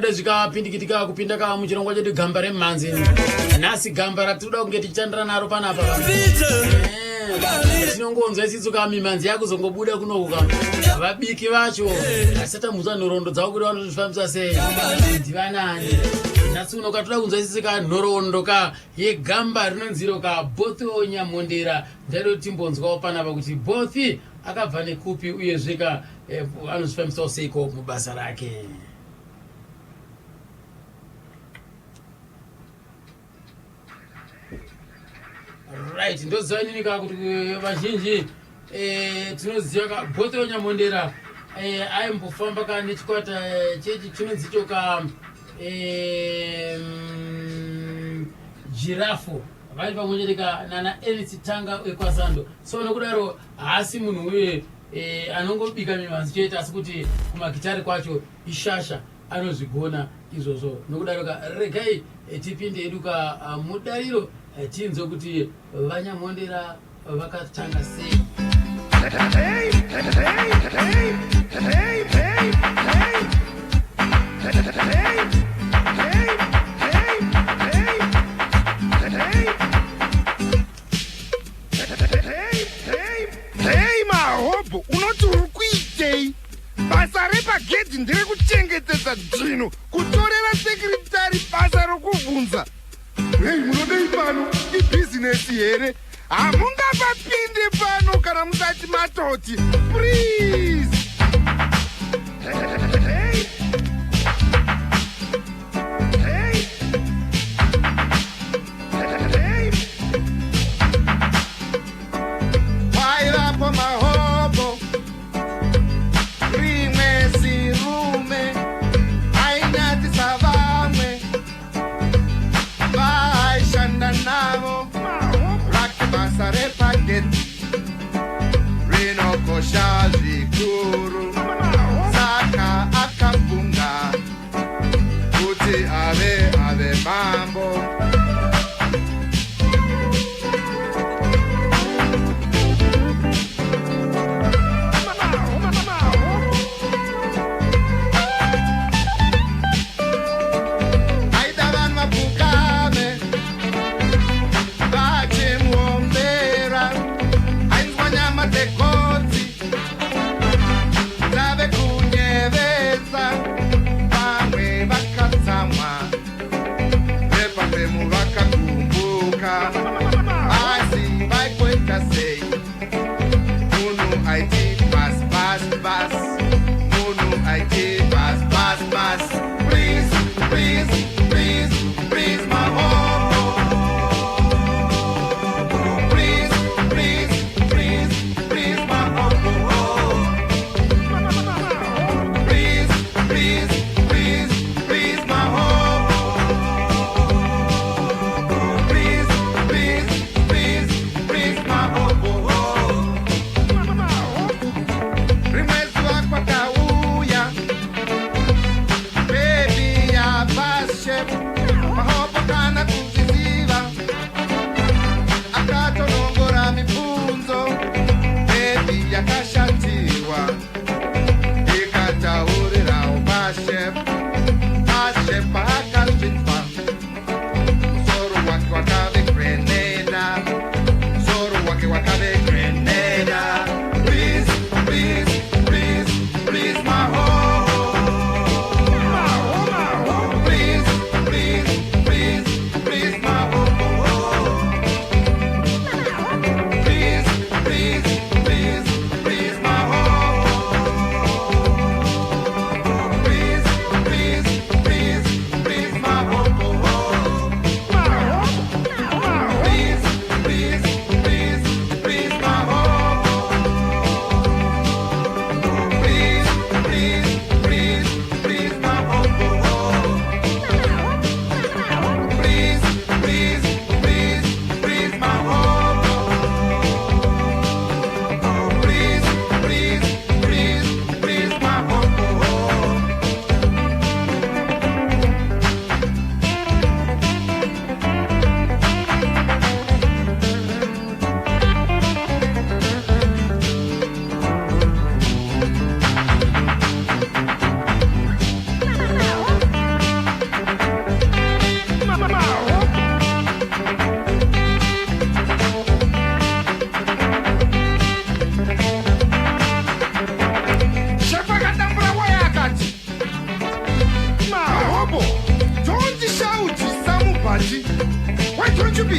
Zvika kupinda kava muchirongwa chedu gamba remhanzi. Nhasi gamba ratinoda kunge tichandira naro panapa. Tinongonzwa isisu kama mimanzi yakuzongobuda kunoku vabiki vacho asatamuza nhorondo dzavo kuti vanozvifambisa sei ndivanani. Nhasi uno katoda kunzwa isisu ka nhorondo ka yegamba rinonziro ka Bothi Nyamondera. Ndairo timbonzwawo panapa kuti Bothi akabva nekupi uyezve ka anozvifambisa seiko mubasa rake. Right, ndoziva nini ka kuti vazhinji tinoziva ka Bothi Nyamondera aimbofamba ka nechikwata chechi chinonzicho ka Giraffe vari pamwe ka nana Ernest Tanga wekwasando. So nokudaro haasi munhu uye anongobika mimanzi chete asi kuti kumagitari kwacho ishasha anozvigona izvozvo. Nokudaro ka regai tipinde edu ka mudariro tinzo kuti vaNyamondera vakatanga sei. Mahobho unoti uri kuitei? Basa repagedhi ndere kuchengetedza dzvino, kutorera sekretari basa rokubvunza. Hei, munodei pano? Ibhizinesi here? Hamungapapinde pano kana musati matoti. Please! Waivapo mahobho, rimwe zirume, ainyatisa vamwe, vaishanda navo, rake basa repagedhi, rinokosha zvikuru, saka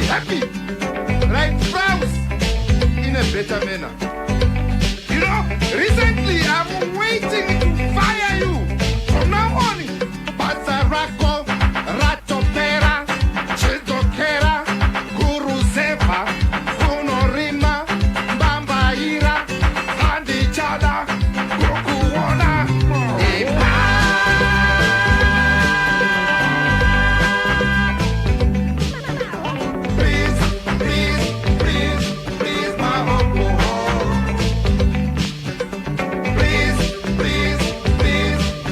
happy, like France, in a better manner. You know, recently I'm waiting to fire you. From now on, Basarako, Ratopera, Chedokera, Guru Zepa, Kunorima, Bambaira, Handichada, Gokuona, please, my uncle.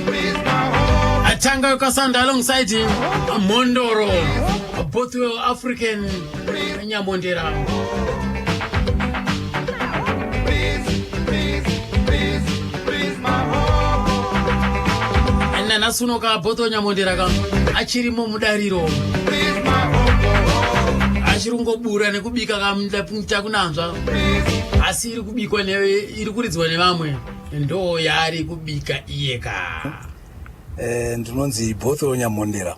Please, my home. Atanga Kasanda alongside him, Mondoro, both were African Nyamondera. Please, my home. And then Asunoka, both Nyamondera, Achirimo Mudariro, Please, my uncle. Ashirungo Bura and Kubika Chakunanza, Asiri Kubiko, Irukuriz, Mamwe, and Do Yari Kubika Ieka. And ndinonzi Botho Nyamondera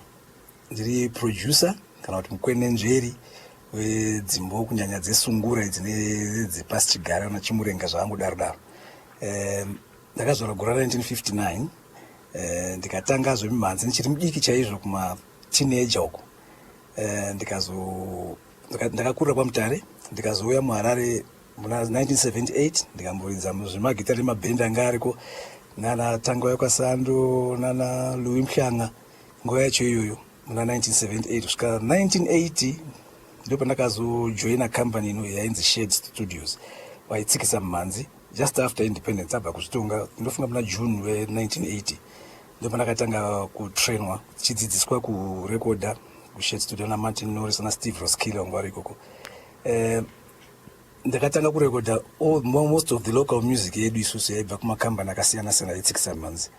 ndiri producer kana kuti mukwene njeri wedzimbo kunyanya dzesungura dzine dzepasichigara na chimurenga zvangu darodaro. Ndakazvara gora 1959 ndikatanga zvemimhanzi ndichiri mudiki chaizvo kuma teenager uko. Ndakakurira paMutare ndikazouya muHarare muna 1978 ndikamboridza zvemagitari emabhendi anga ariko nana Tango Yakasando nana Louis Mhlanga nguva yacho iyoyo muna 1978 kusvika 1980 ndipo pandakazojoina company yainzi Shed Studios vaitsikisa mumhanzi just after independence abva kuzvitonga. Ndofunga muna June we1980 ndipo pandakatanga kutrainwa tichidzidziswa kurekoda kuShed Studio na Martin Norris na Steve Roskilde nguva ikoko. Ndakatanga kurekoda most of the local music yedu isusu yaibva kumakambani akasiyana-siyana aitsikisa mumhanzi.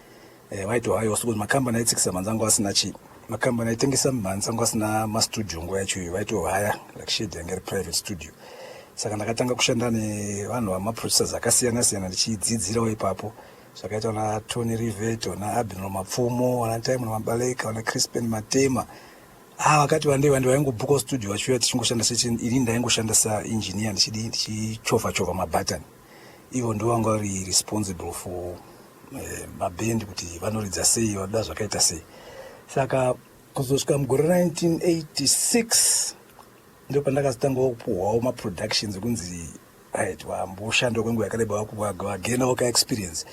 Waito hayo kuti makambani aitsikisa mumhanzi anga asina chi. Makambani aitengesa mumhanzi anga asina mastudio nguva yacho iyo waito haya like Shed yanga private studio. Saka ndakatanga kushanda nevanhu vamaproducers akasiyana-siyana ndichidzidzirawo ipapo. Zvakaita na Tony Rivet, na Abinro Mapfumo, wana Time Mabaleka, wana Crispin Matema. Wakati wande vaingobhuka studio vachiuya tichingoshanda ini ndaingoshanda saengineer ndichichovha mabutton. Ivo ndo vanga vari responsible for mabhendi kuti vanoridza sei vanoda zvakaita sei. Saka kuzosvika mugore 1986 ndo pandakazotangawo kupuhwawo maproductions ekunzi wamboshanda kwenguva yakareba wagainawo kaexperience.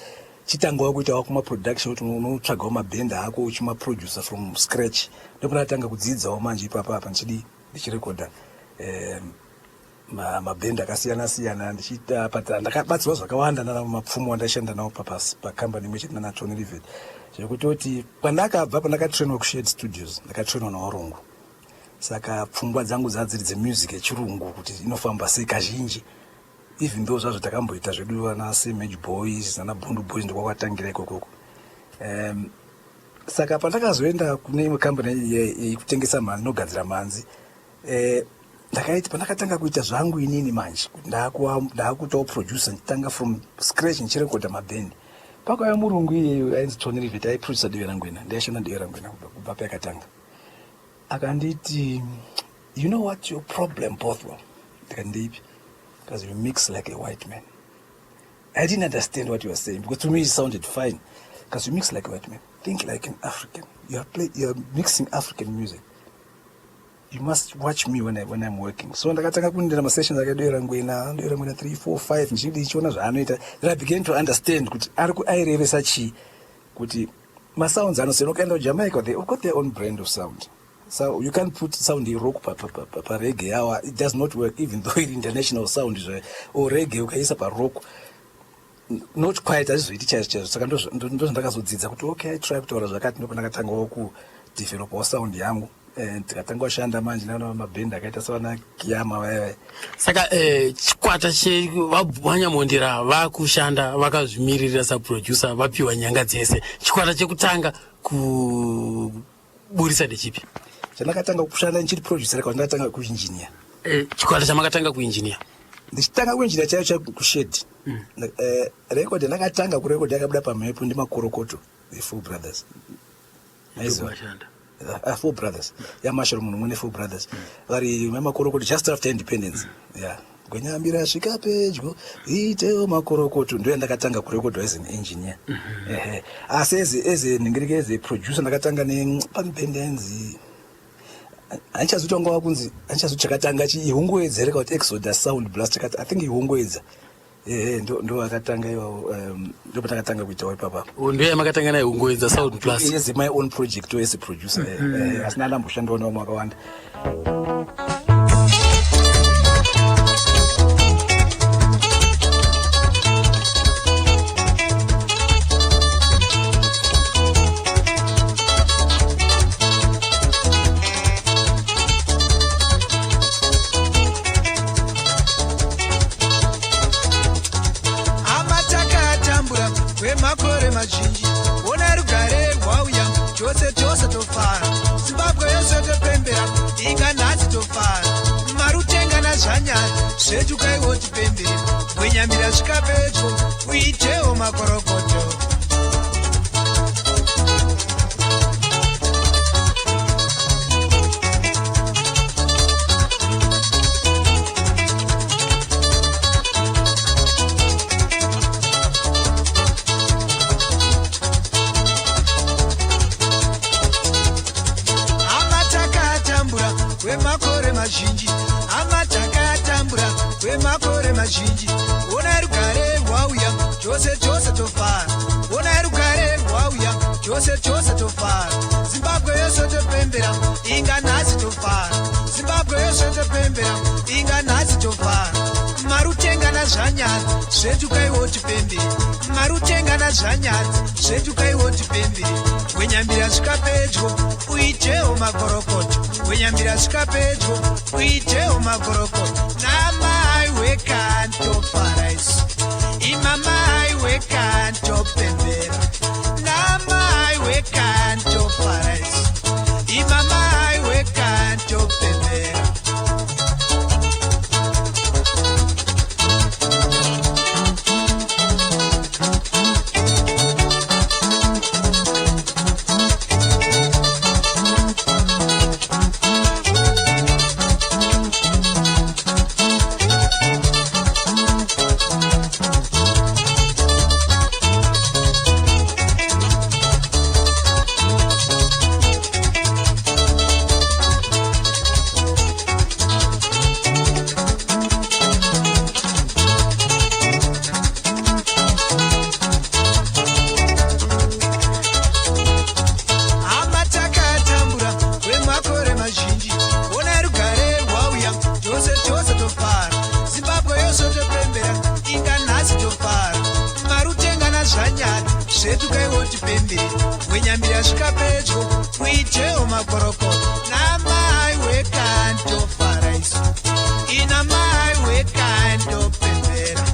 Chitangawo kuitawo kumaproduction kuti unotsvagawo mabhendi ako uchimaproducer from scratch. Ndopandatanga kudzidzawo manje ipapa apa ndichirekoda mabhendi akasiyana-siyana ndakabatsirwa zvakawanda nana Mapfumo wandashanda nawo pakambani imwe chete nana Tony Rivet. Zvekutoti pandakabva pandakatrainwa kuShed Studios ndakatrainwa navarungu. Saka pfungwa dzangu dzadziri dzemusic yechirungu kuti inofamba sei kazhinji. Even though zvazvo takamboita zvedu vana Semage Boys nana Bundu Boys ndokwakatangira ikokoko. Saka pandakazoenda kune imwe kambani yekutengesa mhanzi inogadzira mhanzi, ndakaiti pandakatanga kuita zvangu inini manje kuti ndakuitawo producer nditanga from scratch ndichirekoda mabhendi. Pakauya murungu iyeyo ainzi Tony Rivet aiproducer Diwe Rangwena, ndaishanda Diwe Rangwena kubva payakatanga. Akanditi, you know what your problem Bothwell? Ndikanditi, because you mix like a white man. I didn't understand what you were saying because to me it sounded fine. Because you mix like a white man. Think like an African. You're mixing African music. You must watch me when I'm working. So ndakatanga kuendera sessions akadoera ngwena 3, 4, 5 ndichiona zvaanoita. Then I began to understand kuti airevesa chi kuti masounds anosiyana. Ukaenda kuJamaica they've got their own brand of sound. So you can't put sound in rock pa reggae hour. It does not work even though it's international sound or reggae ukaisa pa rock. Not quite as it is. Saka ndo ndakazodzidza kuti okay I try kutaura zvakati ndipo ndakatangawo ku develop sound yangu. Ndikatanga kushanda manje nana mabhendi akaita sawana Kiyama vaya. Saka chikwata cheVanyamondera vakushanda vakazvimirira saproducer vapiwa nyanga dzese. Chikwata chekutanga kuburisa ndechipi? Chandakatanga kushanda ndichiri producer kana ndakatanga kuengineer. Chikwata chamakatanga kuengineer? Ndichitanga kuengineer chacho kuShed. Record ndakatanga kurecord yakabuda pamhepo ndimakorokoto the Four Brothers. Aizwashanda. Four brothers. Yeah, Mushroom, 4 brothers. Vari makorokoti just after independence. Yeah. Kwenyambira svika pedyo itewo makorokoto ndo ndakatanga kurekodwa as an engineer. Asi eze ningirike as a producer ndakatanga nepampendenzi. Anchazotanga wakunzi anchazochakatanga ihungwedzereka kuti Exodus Sound Blast I think ihungwedza. Ndo akatanga iwo ndo patakatanga kuita ipapa. Ndo makatanga naye ihungwedza Sound Blast. Yes, my own project as a producer. Asina ndamboshanda nawo makawanda. Makore mazhinji ona rugare rwauya chose tofara Zimbabwe yose topembera inga nhasi tofara marutenga nazvanyari zvedu kaiwo tipembere wenyamira svika pedyo uitewo makorokoto kwemakore mazhinji amatakatambura kwemakore mazhinji ona rugare rwauya chose tofara ona rugare rwauya chose tofara Zimbabwe yose topembera inga nhasi tofara Zimbabwe yose topembera inga nhasi tofara marutenga nazvanyari zvedu kaiwo tipembere marutenga nazvanyari zvedu kaiwo tipembere wenyambira svika pedyo uitewo makorokoto wenyambira svika pedyo uitewo makorokoto namai wekantoparaiso imamai wekantopembera namai wekantoparaiso imamai wekantopembera zvedu kaiwo tipembere wenyambira svika pedyo uitewo makorokoto namai wekantoparaiso inamai wekantopembera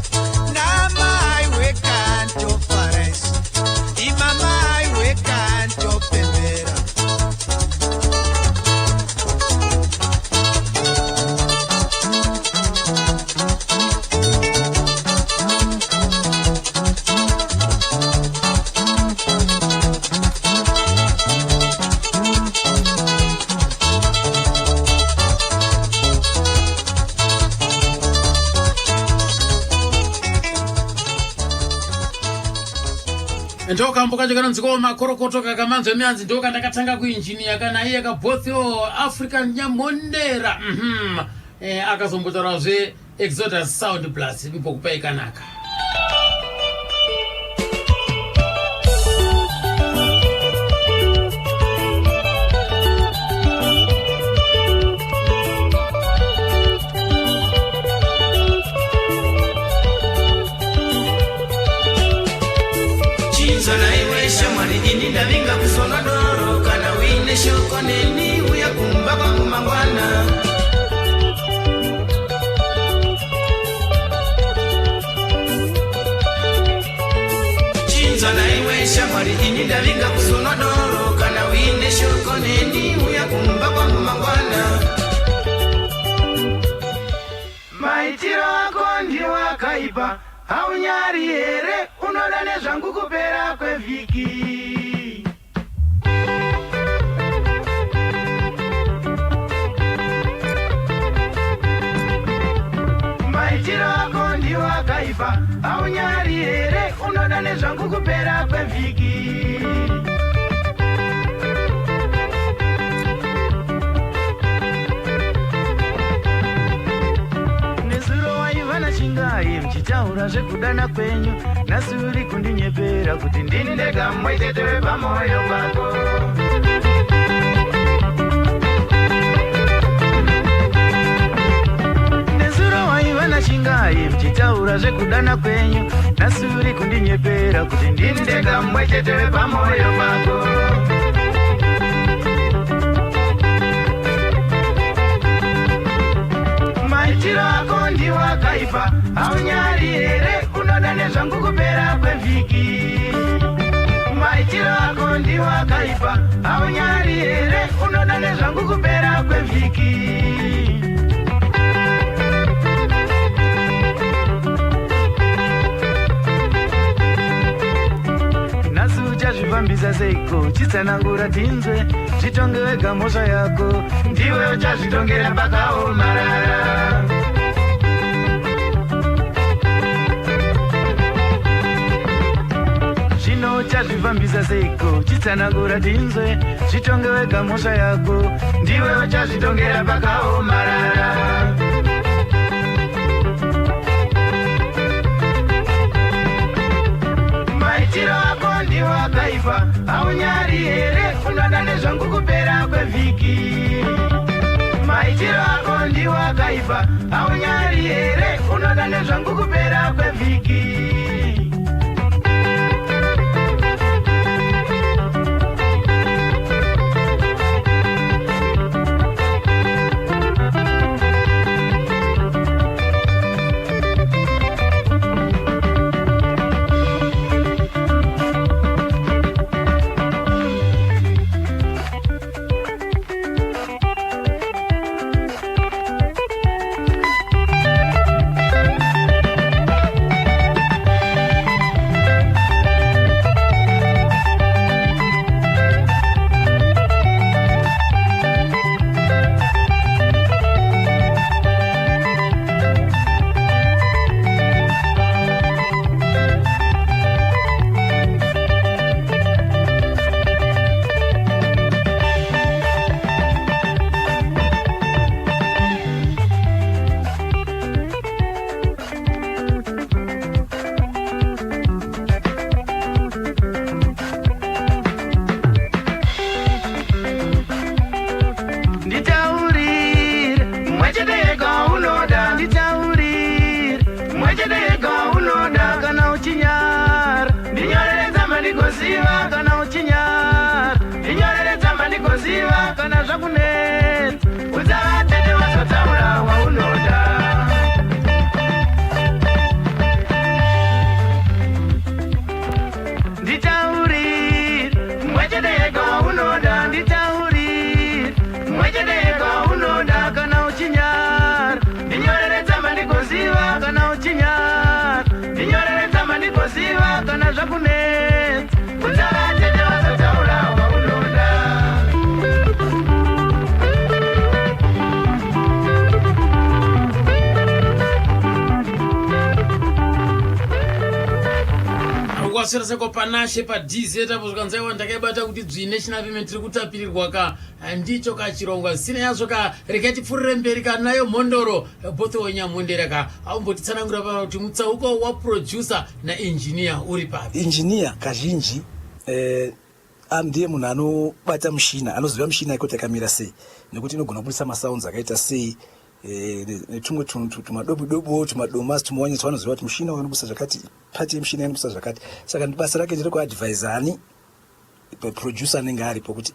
namai wekantoparaiso imamai wekantopembera Ndoka mboka jikana nziko makorokoto kakamanzo mianzi ndoka ndakatanga kuinjinia kana iye kabotho African Nyamondera akazombotarazve Exodus Sound Plus mpokupa ikanaka Ini ndavinga kusonga doro kana wine shoko neni uya kumba kwa kumangwana Chinza na iwe shamari ini ndavinga kusonga doro kana wine shoko neni uya kumba kwa kumangwana Maitiro wako ndiwa kaipa haunyari here unodane zvangu kupera kwevhiki Ndichaura zvekudana kwenyu nhasi uri kundinyepera kuti ndini ndega mwechetewe pamoyo wako. Nezuro waiva nachingai mchitaura zvekudana kwenyu nhasi uri kundinyepera kuti ndini ndega mwechetewe pamoyo wako. Maitiro ako ndiwo akaipa haunyari here unoda nezvangu kupera kwevhiki. Maitiro ako ndiwo akaipa haunyari here unoda nezvangu kupera kwevhiki. Nhasi uchazvifambisa seiko chitsanangura tinzwe zvitonge wega mhosva yako ndiwe uchazvitongera pakaomarara. Zvino uchazvifambisa seiko chitsanangura tinzwe zvitonge wega mhosva yako ndiwe uchazvitongera pakaomarara. Maitiro ako ndiwo akaipa haunyari here unoda nezvangu kupera kwevhiki. Maitiro ako ndiwo akaipa haunyari here unoda nezvangu kupera kwevhiki. Kana zvakunet uzavatende vazotaura waunoda. Nditaurir mwechete yega waunoda. Nditaurir mwechete yega waunoda. Kana uchinyar ndinyorere tsamba ndikoziva. Kana uchinyar ndinyorere tsamba ndikoziva. Kana zvakunet uzavatende vazotaura waunoda. kwasira seko panashe padz tapo zvikanzaiwa ndakaibata kuti dzvine chinapime tiri kutapirirwa ka ndicho kachirongwa zvisina yazvo ka rekatipfuurire mberi kanayo mhondoro botho wenyamondera ka aumbotitsanangura pa kuti mutsauko waproducer naengineer uri papi. Engineer kazhinji ndiye munhu anobata mushina, anoziva mushina iko takamira sei nekuti inogona kubudisa masounds akaita sei netumwe tumadobudobu tumadomasi tumawanyisa vanoziva kuti mushina wanobusa zvakati, pati yemushina inobusa zvakati. Saka basa rake ndiro kuadvisa ani producer anenge aripo kuti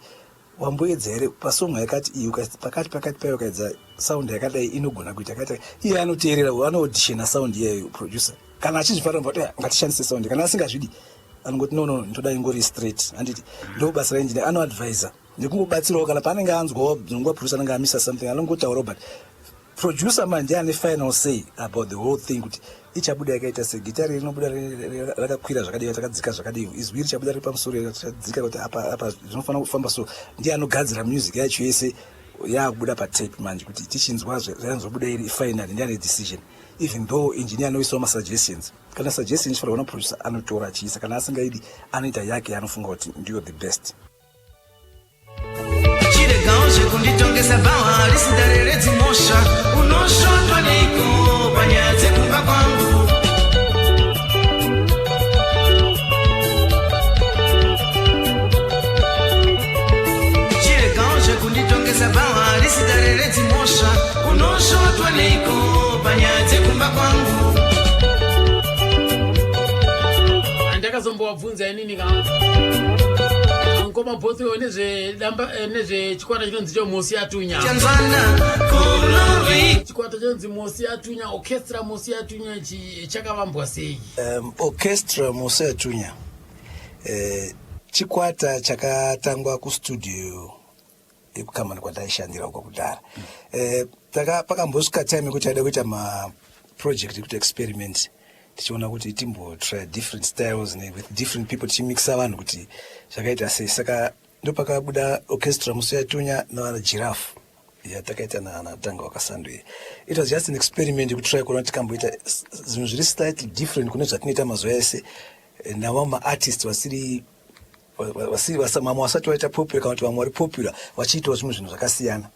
wamboedza here pasonga yakati iyi pakati payo ukaedza sound yakadai inogona kuita yakati. Iye anoteerera anoauditiona sound iyeyo producer kana achizvifarira kuti ngatishandise sound, kana asingazvidi anongoti no ndoda ingori straight. Handiti ndo basa raengineer, anoadvisa nekungobatsirawo kana paanenge anzwawo zvinongwa producer anenge amisa something anongotaura but producer manje ane final say about the whole thing kuti ichabuda yakaita se gitari rinobuda rakakwira zvakadii rakadzika zvakadii izwi richabuda riri pamusoro rakadzika kuti apa zvinofana kufamba so. Ndiye anogadzira music yacho yese yakubuda patape manje kuti tichinzwa zvayanzobuda iri final ndiye ane decision. Even though engineer anoisawo masuggestions, kana suggestion ichifanira kuona producer anotora achiisa, kana asingaidi anoita yake anofunga kuti ndiyo the best. Chiregawo zvekunditongesa bawa risidareredzi mhosva unoshondwa neiko panyaya dzekumba kwangu. unosvotwa neiko panyaya dzekumba kwangu. Andakazombovabvunza inini ka ngoma bhothiwe nezvechikwata chinonzi chomosi yatunya. Chanzwana kolori. Chikwata chinonzi mosi yatunya, orchestra mosi yatunya chakavambwa sei? Orchestra mosi yatunya chikwata chakatangwa kustudio ekukamani kwataishandira uko kudhara. Pakambosvika time yekuti taida kuita maproject ekuti experiment, tichiona kuti timbotry different styles with different people, tichimixa vanhu kuti zvakaita sei. Saka ndopakabuda orchestra mosi yatunya navana Giraffe yatakaita natanga wakasando. It was just an experiment yekutry kuona kuti tikamboita zvinhu zviri slightly different kune zvatinoita mazuva ese. Navo maartist vasiri mamwe wasati waita popular kana kuti vamwe vari popular vachiitawo zvimwe zvinhu zvakasiyana.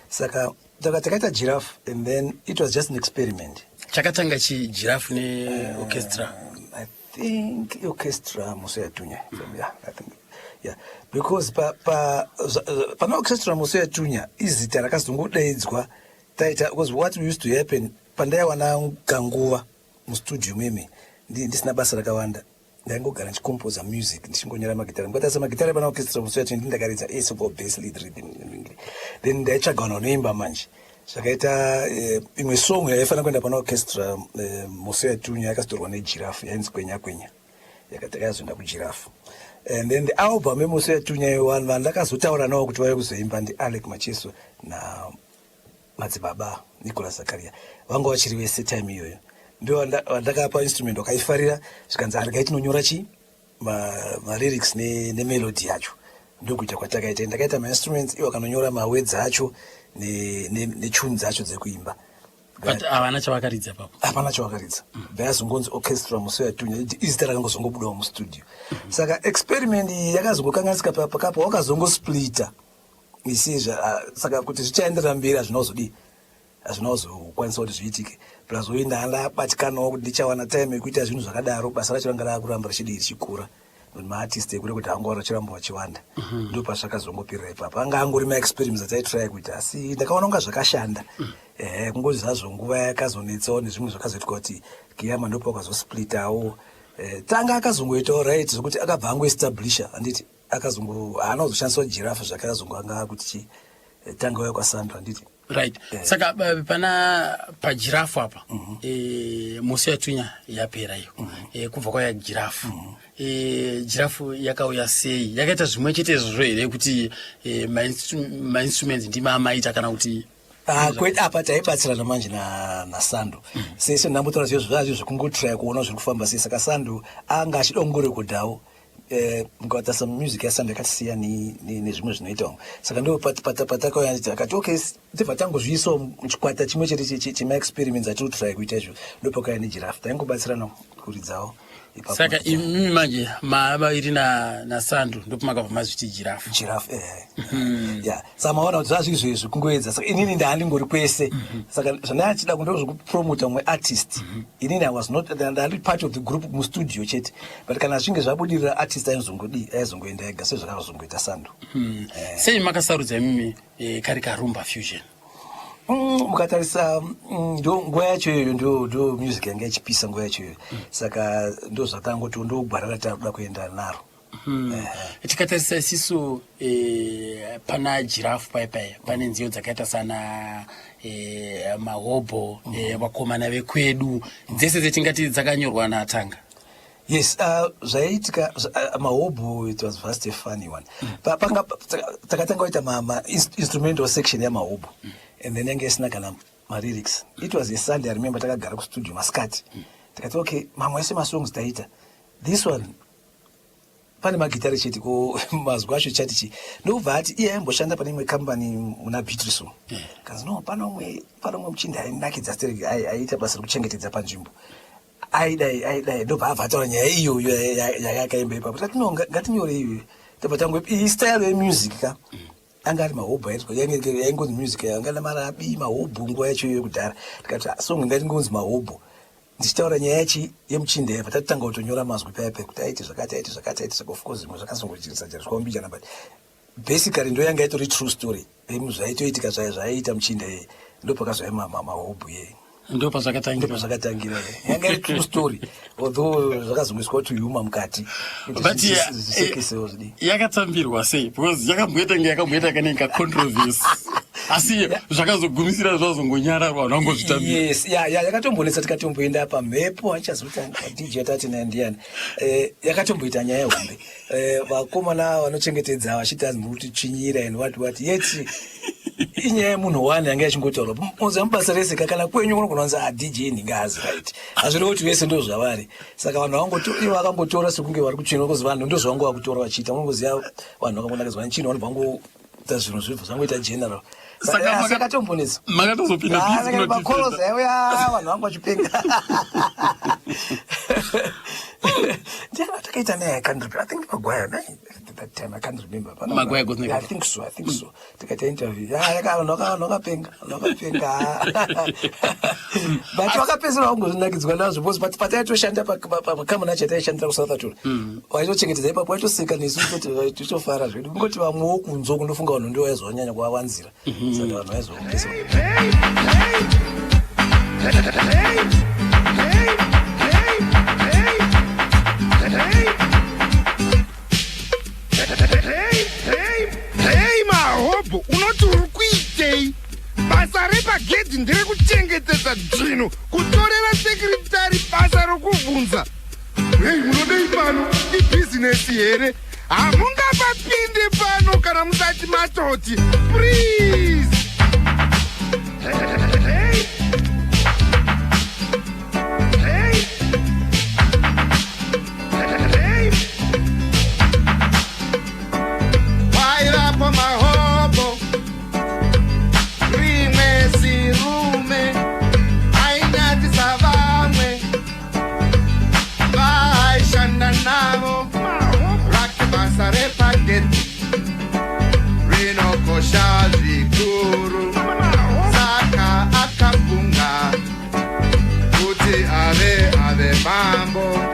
Saka takaita Giraffe and then it was just an experiment. Chakatanga Giraffe ne orchestra. I think orchestra mosi yatunya. Yeah, because pana orchestra mosi yatunya izita rakazongodaidzwa taita, because what used to happen pandaiwana kanguva mustudio mimi ndisina basa rakawanda, ndaingogara ndichikompoza music ndichingonyora magitara. Ndikatasa magitara pana orchestra mosi yatunya ndakaridza for bass lead rhythm, then ndaitsvaga vanhu vanoimba manje. Zvakaita imwe song yaifanira kuenda pana orchestra mosi yatunya yakazotorwa neGiraffe yainzi kwenya kwenya, yakazoenda kuGiraffe. And then the album yemosi yatunya vanhu ndakazotaura navo kuti vauye kuzoimba ndiAlec Macheso namadzibaba Nicholas Zakaria, vanga vachiri vese time iyoyo. Ndio ndakapa instrument wakaifarira, zvikanzi arigai tinonyora malyrics nemelody yacho. Ndokuita kwatakaita, ndakaita mainstruments iwo akanonyora mawords acho netunes acho dzekuimba. But havana chavakaridza papo. Hapana chavakaridza. Ndazongonzi orchestra mosi yatunya izita rakangozongobudawo mustudio. Saka experiment yakazongokanganisika pakapo wakazongosplita. Isizva saka kuti zvichaenderera mberi hazvinozokwanisa kuti zviitike. Plazoinda handabatikanawo kuti ndichawana time yekuita zvinhu zvakadaro, basa racho ranga rakuramba richidi richikura. Maartist ekuda kuti hangu rachiramba vachiwanda. Ndipo pazvakazongopirira ipapo. Anga angori maexperiments ataitry kuita, asi ndakaona kunga zvakashanda. Kungozi zvazvo nguva yakazonetsawo nezvimwe zvakazoitika kuti Kiyama ndipo akazosplitawo. Tanga akazongoitawo right zvokuti akabva angoestablisha, handiti haana kuzoshandisawo Giraffe zvakazongo anga kuti tanga uya kwasandra, handiti. Right. Saka pana paGiraffe apa mosi yatunya yapera iyo kubva kwaya Giraffe. Giraffe yakauya sei? Yakaita zvimwe chete izvozvo here kuti mainstruments ndima amaita kana kuti apa taibatsirana manje naSandu. Sese ndambotaura zvazvo zvekungotry kuona zviri kufamba sei. Saka Sandu anga achidongorekodhawo mukatasa music yaSandu yakasiya nezvimwe zvinoitawo. Saka ndo patakauya akati okay, tibva tangozviisawo muchikwata chimwe chete chemaexperiments atotry kuita izvo. Ndopakauya neGiraffe taingobatsirana kuridzawo. Saka imimi manje maaba iri naSandu ndipo makabva mazviti Giraffe. Yeah, samaona kuti zvazvo izvo kungoedza. Saka inini ndaandingori kwese. Saka zvandachida kundozokupromota mumwe artist. Inini I was not part of the group mustudio chete. But kana zvinge zvabudirira artist aizongoenda ega sezvakazongoita Sandu. Sei makasarudza imimi Rumba Fusion? Mukatarisa ndo nguva yacho iyoyo ndo music yanga ichipisa nguva yacho iyoyo. Saka ndo zvakangoti ndogwara takuda kuenda naro. Tikatarisa isisu pana Giraffe paipai pane nziyo dzakaita sana mahobho vakomana vekwedu dzese dzetingati dzakanyorwa naTanga. Yes, zvaitika mahobho, it was first a funny one. Takatanga kuita instrumental section yamahobho. And then yanga isina kana lyrics. It was a Sunday, I remember takagara kustudio maskati. Takati okay, mamwe ese masongs taita. This one pane magitari chete ko mazwi acho chati ndobva ati iye aimboshanda pane imwe company muna Beatrice. Kanzi no pano umwe muchinda ainakidza stereki aiita basa rekuchengetedza panzvimbo. Aidai ndobva abva ataura nyaya iyoyo yakaimba ipapo. Takati no ngatinyore iyoyo. Tobva tangu iyi style yemusic ka anga ari mahobho yaingonzi music yanga namarabi mahobho nguva yacho iyoyo kudhara. Tikati song ngatingonzi mahobho. Ndichitaura nyaya yachi yemuchinda yabva tatanga kutonyora mazwi paipai kuti aiti zvakati saka of course zvimwe zvakazongochirisa zvakaumbijana, but basically ndo yanga itori true story zvaitoitika zvaiita muchinda ndipo kazoema mahobu ye ndo pazvakatangira yanga iri true story although zvakazomwiswa kuti yuma mukati but yakatambirwa sei because yakamboita kanenge controversy asi zvakazogumisira zvazongonyararwa nangozvitambira yes yakatombonetsa tikatomboenda pamhepo achazotanga DJ atati naye ndiani yakatomboita nyaya hombe vakomana vanochengetedza vachitazi kuti chinyira and what yet inyaya yemunhu wani yanga yachingotaura muzamubasa rese kana kwenyu unogonanza DJ ningazi right azviri kuti vese ndo zvavari saka vanhu vakangotora sekunge vari kuchina kuzi vanhu ndo zvavanga vakutora vachiita unongoziva vanhu vakangonakazwa nechino vanhu vangoita zvinhu zvibva zvangoita general saka tombonetsa makatozopinda bakoloza yauya vanhu vangu vachipenga takaita naye I think Maguire that time I can't remember Maguire goes I think so takaita interview nokapenga but wakapedzera wangozvinakidzwa nazvo because but pataitoshanda pakamona chataishandira kuSouth Africa waitochengetedza ipapo waitoseka nesu kuti tichofara zvedu kungoti vamwewo kunzo kundofunga vanhu ndio vaizonyanya kuvawanzira saka vanhu vaizongesa Hey mahobo unoti uri kuitei basa repagedhi nderekuchengetedza dzvino kutorera sekretari basa rokubvunza hei munodei pano ibhizinesi here hamungapapinde pano kana musati matoti please mahobo rimwe sirume ainyatisa vamwe vaishanda navo rake basa repagedhi rinokosha zvikuru saka akabvunga kuti ave mambo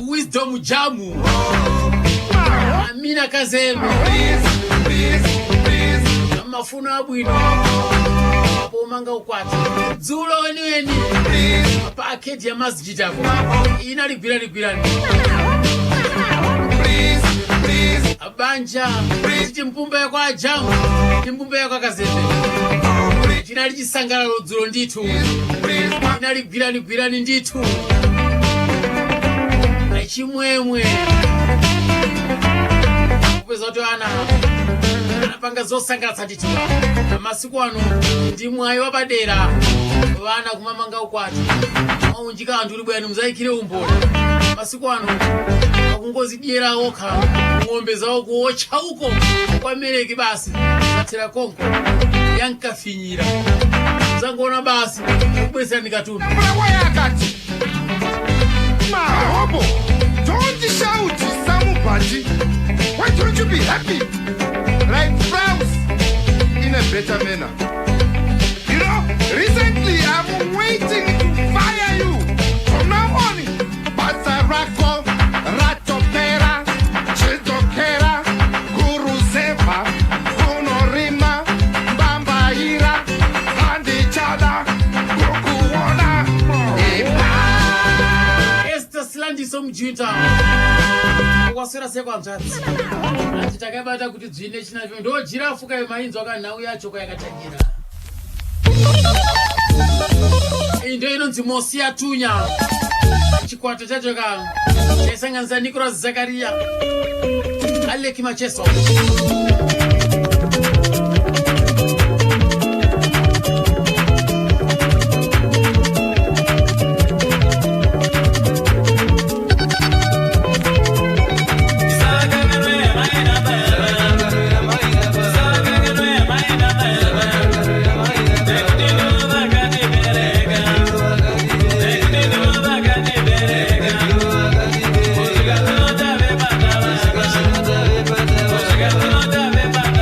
Wisdom Jamu Amina Kazembe Mafuno abwino Apo manga ukwati Zulo weni Apa akedi ya masjid yako Inali gwirani Abanja Chiti mpumba ya kwa Jamu Mpumba ya kwa Kazembe Inali jisangala zulo nditu Inali gwirani nditu Chimwemwe kupeza kuti anapanga zosangalatsa titi masiku ano ndi mwayi wapadera vana kumamanga ukwati maunjika anthu uli bwani muzaikire umboni masiku ano akungozidyera okha ng'ombe zawo kuotcha uko kwamereki basi atsera konko yankafinyira muzangoona basi kubwesani katundu yakati mahobo, don't shout somebody. Why don't you be happy like frogs in a better manner? You know, recently I'm waiting to fire you. From now on, Basarako, Ratopera, Chitokera, Guruzeva, Honorima, Bambaira, Bandichada, Gokuona, Esther Slandiso mjita kwasera sekwa mzati achitakabata kuti dzine chinavyo ndo jirafu kai mainzo akanhau yacho kwayakatangira ndo inonzi mosi yatunya chikwata chacho ka chaisanganisa Nicholas Zakaria Aleki Macheso Bye.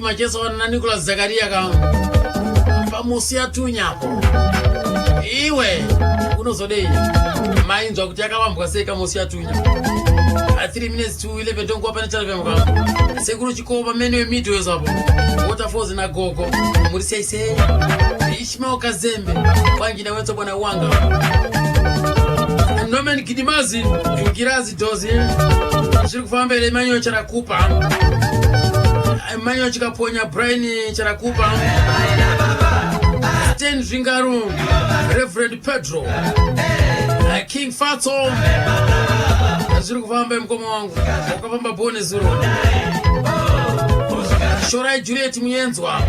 Macheso na Nicholas Zakaria ka pamusi atunyapo iwe unozodei mainzwa kuti akawambwa sei kamusi atunya 3 minutes to 11 don't go up and tell them ka sekuru chikopa mene mito yozapo waterfalls na gogo muri sei Ishmael Kazembe wangina wenzo bwana wanga Norman Kidimazi Ngirazi dozi shiri kufamba ile manyo charakupa manyo chikaponya Brian charakupa Sten Zingaru Reverend Pedro King Fato shiri kufamba mkomo wangu ukapamba bone zero Shorai Juliet Muyenzwa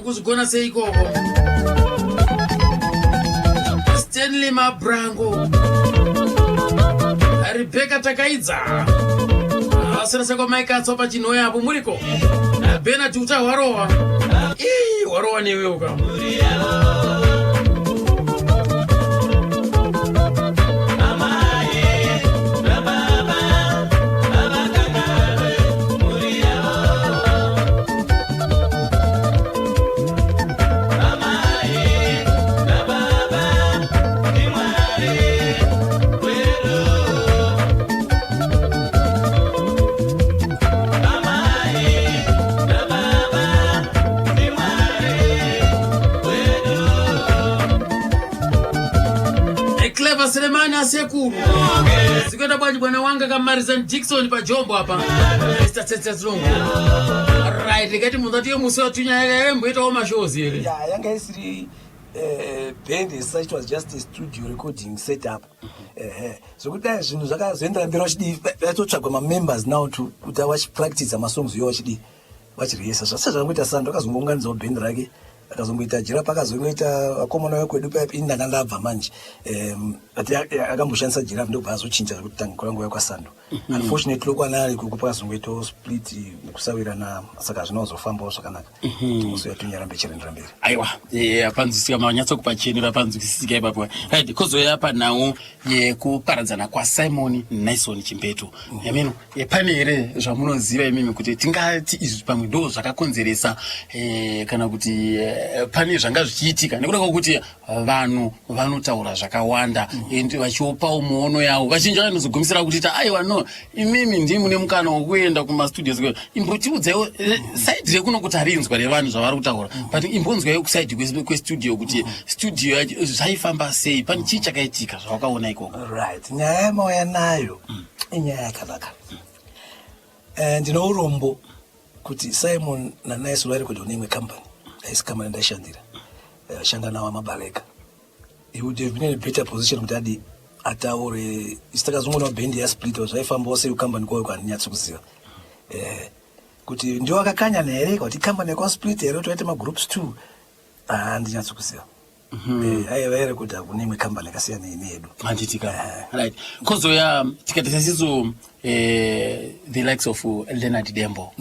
kuzigona seikoko Stanley Mabrango Rebecca Takaidza asana sako Mike Atsopa chino yapo muriko Bernard Uta warowa warowa ni wewe kama Selemani asekuru sikwenda bwana wanga kama Marizan Dixon pa Jombo hapa Mr. Tete Zungu right ngati muzatiyo muso tunya yembo ita oma shows ile yanga isiri band it was just a studio recording setup so kuti zvinhu zvakazoenda mberi vachidi vatotsvagwa ma-members now kuti vachipractice amasongs yo vachidi vachiriyesa zvasazvangoita sando akazongounganidzawo band rake akazongoita Jirapa akazongoita akomana wekwedu paipi ini ndakandabva manje ati akamboshandisa Jirapa ndobva azochinja kuti tangu kurangu yakwasando unfortunately lokwana ari kuko pakazongoitawo split nekusavirana saka zvinozofambawo zvakanaka musi yatunyarambe chirendera mberi aiwa apanzwisika manyatsokupa chenera panzwisika ipapo right kozoyapa nawo yekuparadzana kwaSimon Naison Chimbeto yameno pane here zvamunoziva imimi kuti tingati izvi pamwe ndo zvakakonzeresa kana kuti pane zvanga zvichiitika nekuda kwokuti vanhu vanotaura zvakawanda ende vachiopawo muono yawo vazhinji vanozogumisira kuti aiwa no imimi ndimune mukana wokuenda kumastudios imbotiudzaiwo side rekuno kuti harinzwa revanhu zvavari kutaura but imbonzwaiwo kuside kwestudio kuti studio yacho zvaifamba sei pane chii chakaitika zvawakaona ikoko right nyaya yamauya nayo inyaya yakanaka ndino urombo kuti Simon naNaison vari kuita neimwe company aisikamani ndaishandira shanda nawo Mabaleka he would have been in a better position kuti adi ataure isitakazongoona band yasplit zvaifambawo sei company kwayo kwandinyatsikuziva kuti ndio akakanyana here kuti company yakwasplit here toita magroups 2 handinyatsikuziva aiva here kuti akuneimwe company yakasiyana neyedu handitika right kozoya tikatisa siso the likes of Leonard Dembo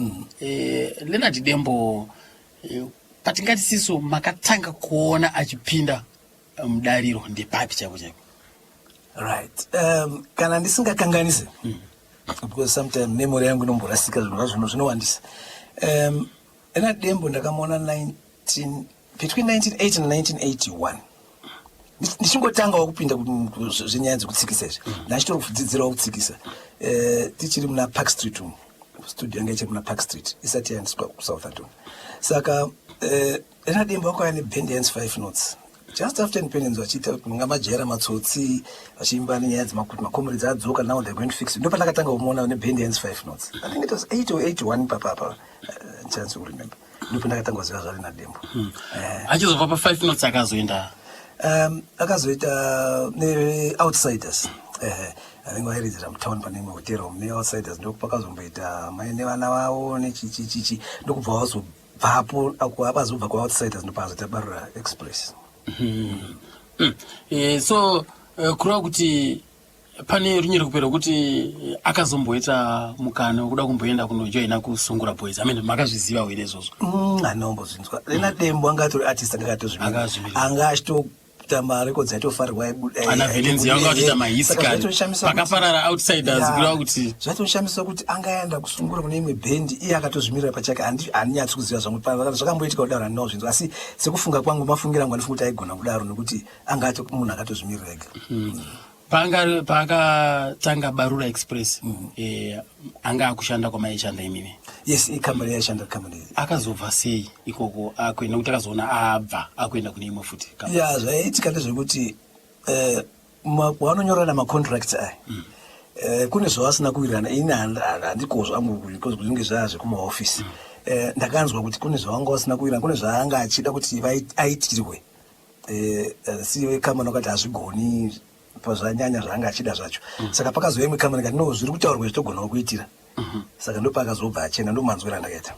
Leonard Dembo patingati siso makatanga kuona achipinda mudariro ndepapi chako chako right kana ndisingakanganise because sometimes memory yangu inomborasika zvinhu zvinowandisa Leonard Dembo ndakamona between 1980 and 1981 ndichingotanga kupinda zvenyaya dzekutsikisa izvi ndachitori kudzidzirawo kutsikisa tichiri muna Park Street studio yanga ichiri muna Park Street isati yaendeswa kuSouthampton saka Leonard Dembo akauya neband yanzi 5 Notes just after independence vachiita ngamajera matsotsi vachiimba nenyaya dzemakuti makomrades adzoka now they're going to fix it ndo pandakatanga kumuona neband yanzi 5 Notes I think it was 8 or 81 papapa chance to remember ndo pandakatanga kuziva zvaLeonard Dembo achizobva pa 5 Notes akazoenda akazoita ne-outsiders anenge vairizira mutown pane imwe hotera ne-outsiders ndokupakazomboita mai nevana vavo nechichichichi ndokubva vazobvapo vazobva kwa-outsiders ndopakazoita Barura Express so kureva kuti pane rinye rekupera kuti akazomboita mukana wekuda kumboenda kunojoina kuSungura Boys amene makazviziva here izvozvo anombozvinzwa Leonard Dembo anga atori artist akatozvimira anga achito kuti marecords aitofarirwa ana villains yanga kuita mahisikari pakaparara outsiders kureva kuti zvatoshamisa kuti angaenda kusungura kune imwe band iye akatozvimirira pachake handinyatsi kuziva zvamwe zvakamboitika kudaro handinawo zvinhu asi sekufunga kwangu mafungira angu andifunga kuti aigona kudaro nekuti anga acho munhu akatozvimirira ega. Pakatanga Barura Express anga akushanda kwamaishanda imimi. Yes, ikambari yaishanda kambari. Akazobva sei ikoko akuenda kuti akazoona abva akuenda kune imwe futi. Ya zvaiitika ndezvekuti wanonyorana macontracts aya. Kune zvavasina kuwirirana ini handikozvo angu because kuzvinge zvazve kumaofisi. Ndakanzwa kuti kune zvavanga vasina kuwirirana, kune zvaanga achida kuti aitirwe. Siwe kama nokati hazvigoni pazvanyanya zvaanga achida zvacho. Saka pakazouya imwe kama ndikati no zviri kutaurwa zvitogonawo kuitira. Saka ndopakazobva achena ndomanzwira ndakaita.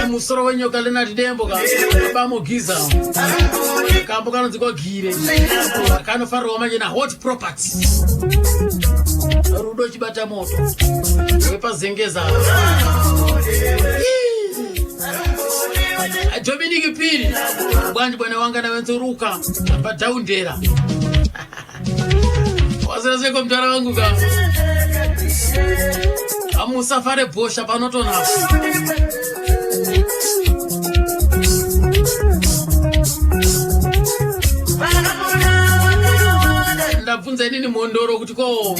Musoro wenyoka lena didembo ka bamogiza kambo kanonziko gire kanofarwa manje na hot properties rudo chibata moto wepazengeza Dominic Piri bwanji bwana wanga na wenzuruka padaundera waziraseko mtara wangu ka amusafare bosha panotona ndabvunza nini mondoro kuti ko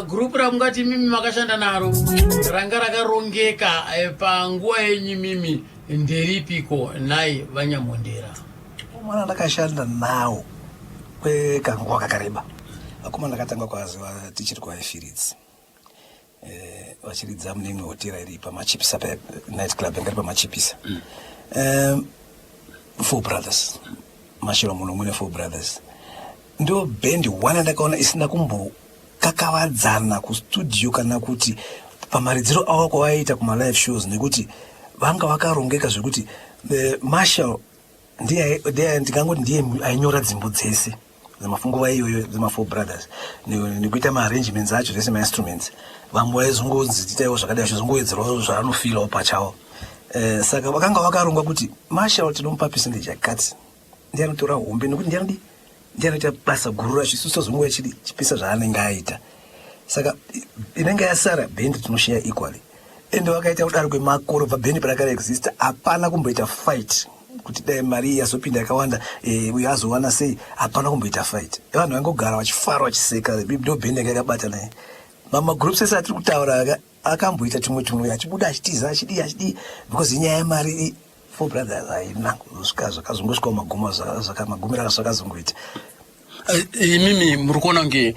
group ramungati mimi makashanda naro ranga rakarongeka panguva yenyu mimi nderipiko nai vanyamondera mwana ndakashanda nawo kwekanguva kakareba akoma ndakatanga kwaziva tichiri kwaFields vachiridza mune imwe hotera iri pamachipisa night club yanga iri pamachipisa. Four Brothers, Mashiro Mulomune Four Brothers. Ndo bendi one ndakaona isina kumbokakavadzana kustudio kana kuti pamaridziro avo kwavaita kuma live shows nekuti vanga vakarongeka zvekuti Marshall ndiye ndikangoti ndiye ainyora dzimbo dzese dzemafungo vaiyoyo dzema Four Brothers nekuita maarrangements acho zvese mainstruments. Vamwe vaizongonzi titaiwo zvakadai zvizongowedzerwawo zvaanofirawo pachawo. Saka vakanga vakarongwa kuti Marshall tinomupa percentage yakati, ndiye anotora hombe nekuti ndiye anoita basa guru racho, isusu tozongoya chipisa zvaanenge aita. Saka inenge yasara bendi tinoshare equally. Ende vakaita kudaro kwemakore bendi parakara exista hapana kumboita fight kuti dai mari yazopinda yakawanda uyo azowana sei, hapana kumboita fight. Vanhu vangogara vachifara vachiseka, ndo bendi yanga yakabata naye. Mama groups esa atiri kutaura akamboita tumwe achibuda achitiza achidi because inyaya yemari Four Brothers haina zvakazongosvika maguma magumira zvakazongoita. Mimi muri kuona kunge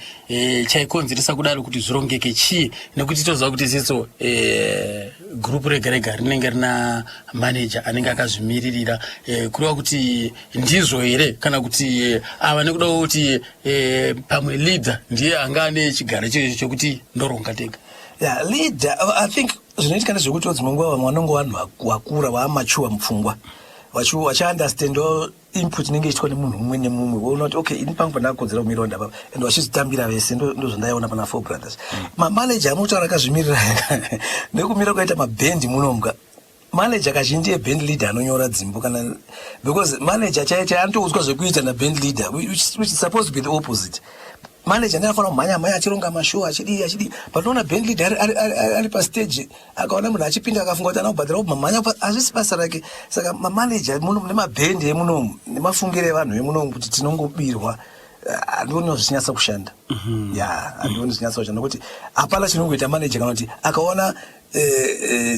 chaikonzeresa kudaro kuti zvirongeke chii, nekuti toziva kuti isiso group rega rega rinenge rina manager anenge akazvimiririra, kureva kuti ndizvo here kana kuti ava nekuda kuti pamwe leader ndiye anga ane chigaro chokuti ndoronga tega. Yeah, leader, I think zvinoitika ndezvekuti dzimwe vamwe vanongo vanhu vakura vaamachuwa mupfungwa vachiunderstand input inenge ichitwa nemunhu mumwe nemumwe, voona kuti okay ini pangu pandakodzera kumira ndapa and vachizitambira vese. Ndo zvandaiona pana Four Brothers. Manager anotaura akazvimirira nekumira kwaita mabhendi munomga. Manager kazhinji band leader anonyora dzimbo kana because manager chaiye anotoudzwa zvekuita na band leader which is supposed to be the opposite. Manager ndiye anofanira kumhanya achironga mashow achidi panoona band leader ari pa stage akaona munhu achipinda akafunga kuti anobhadhira kumhanya azvisi basa rake. Saka manager muno nemabhendi emuno nemafungiro evanhu emuno kuti tinongobirwa andioni zvichinyatsa kushanda. Andioni zvichinyatsa kushanda kuti hapana chinongoita manager kana kuti akaona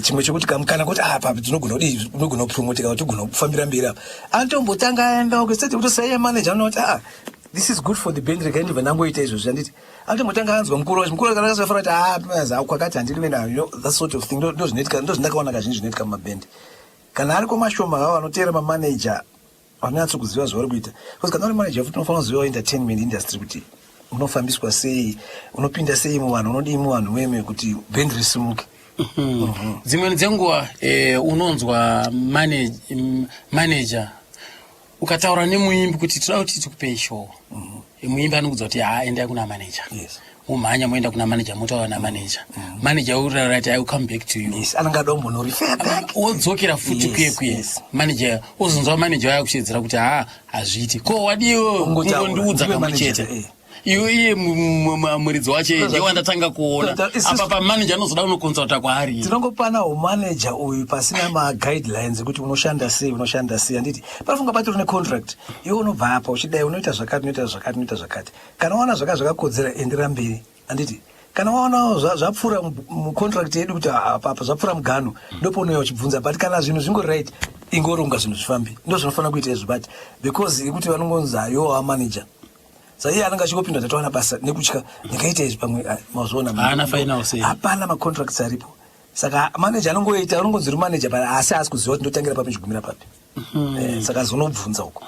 chimwe chokuti kamukana kuti apa tinogona kudii unogona kupromote kana kuti ugona kufambira mberi apa anotombotanga aenda kusati kutosaiya manager anoti this is good for the band rekaindi vanangoita izvo zvanditi anotombotanga anzwa mukuru kana akasafara kuti kwakati handiri nayo that sort of thing. Ndo zvindakaona kazhinji zvinoitika mumabhendi kana ari kwamashoma avo anoteera mamanager vanonyatso kuziva zvavari kuita, because kana uri manager futi unofanira kuziva entertainment industry kuti unofambiswa sei, unopinda sei muvanhu, unodii muvanhu weme kuti bhendi risimuke. Dzimweni dzenguva unonzwa manager ukataura nemuimbi kuti toda kuti tikupei show, muimbi anokudza kuti endai kuna manager. Mumhanya moenda kuna manager, motaura namanager. Manager uraura kuti I will come back to you. Anenge ada kumbonorifera back. Odzokera futi kuye. Manager ozonzwa manager waya kuchedzera kuti hazviti. Ko wadiwo ungondiudza kamwe chete. Iye muridzi wacho ndiye wandatanga kuona. Apa pamanager anozoda unokonsulta kwaari. Tinongopana manager uyu pasina ma-guidelines kuti unoshanda sei. Anditi panofunga patori ne-contract. Iwe unobva apa uchidai unoita zvakati. Kana waona zvakakodzera endera mberi. Anditi kana waona zvapfuura mucontract yedu kuti apa zvapfuura mugano ndopo unouya uchibvunza, but kana zvinhu zvingori right ingoronga zvinhu zvifambi. Ndo zvinofanira kuita izvo, but because ikuti vanongonzi ayo manager saiye anenge achingopinda tatowana basa nekutya ndikaita izvi pamwe mazuva hapana macontracts aripo. Saka manager anongoita unongonzi manager asi asi kuziva kuti ndotangira papi chigumira papi. Saka zonobvunza uko.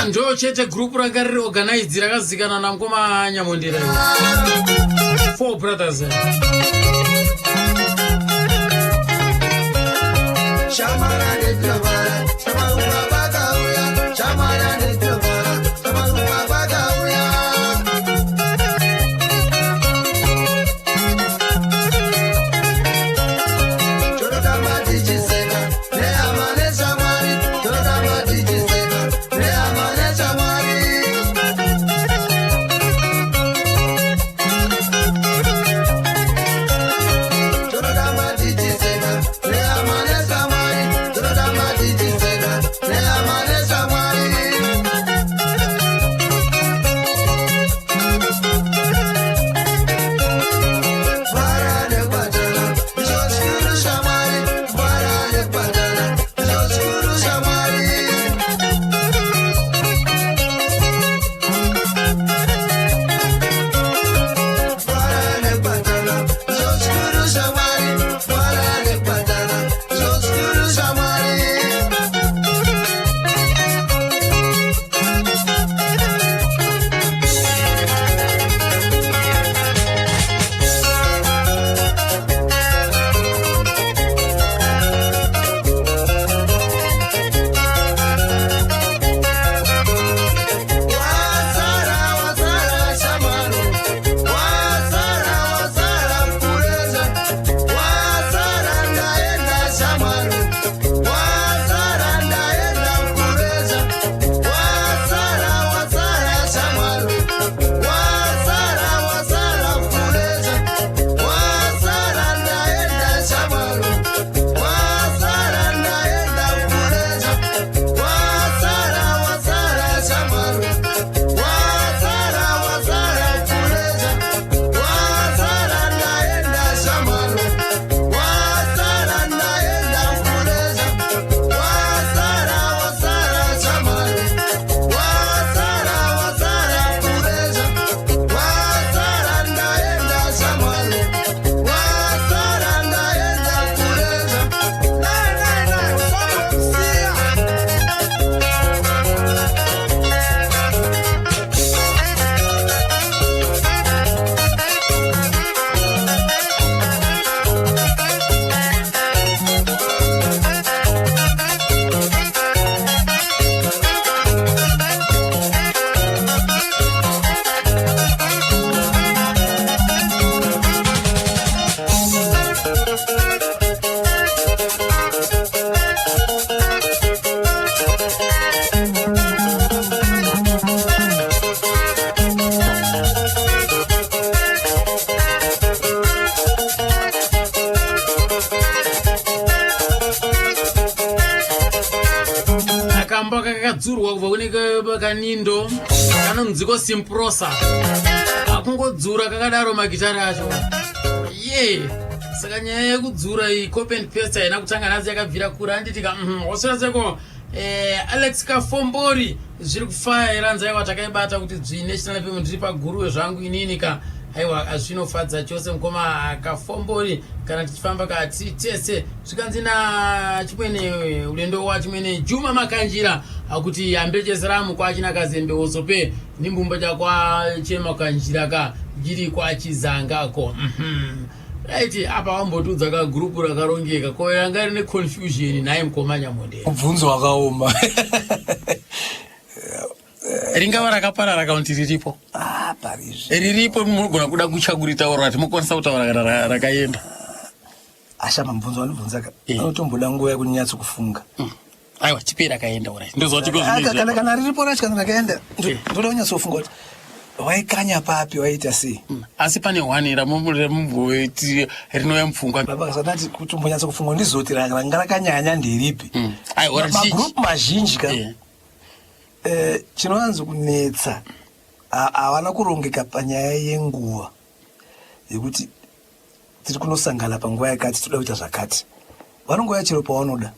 Ndo chete group ranga riri organize rakazikana namukoma Nyamondera. Four Brothers. akamba kakadzurwa kubva kune kanindo kanonziko simprosa akungodzura kakadaro magitari acho saka nyaya yekudzura iyi copy and paste haina kutanga nhasi yakabvira kura anditika osiraseko Alex Kafombori zviri kufaya ranzaiwa takaibata kuti national payment ndiri paguruwe zvangu inini ka aiwa azvinofadza chose mukoma Kafombori kana tichifamba kati tese zvikanzi na chimwene ulendo wa chimwene Juma Makanjira akuti ambecheseramu kwa china kazembe osope nimbumba chakwa chema kanjira ka giri kwa chizangako right apa wambotudza ka group rakarongeka ko yanga rine confusion naye mkomanya monde Ubvunzo wakaoma. ringava rakaparara akaunti riripo Parizvi. riripo munogona kuda kuchaguritaura kuti mukwanisa kutaura kana rakaenda Ashama mubvunzo wanibvunzaka. Anotomboda nguva yekunyatso kufunga. aiwa chipera akaenda ora ndozoti Kana riripo racho kana rakaenda. Ndoda kunyatso kufunga kuti waikanya papi waita sei. asi pane one ramumboiti rinouya mupfungwa Baba kasati kuti umbonyatso kufunga ndizoti ranga rakanyanya ndiripi. aiwa Magroup mazhinji ka. Chinowanzo kunetsa havana kurongeka panyaya yenguva yekuti tiri kunosangana panguva yakati toda kuita zvakati vanongoya chero pavanoda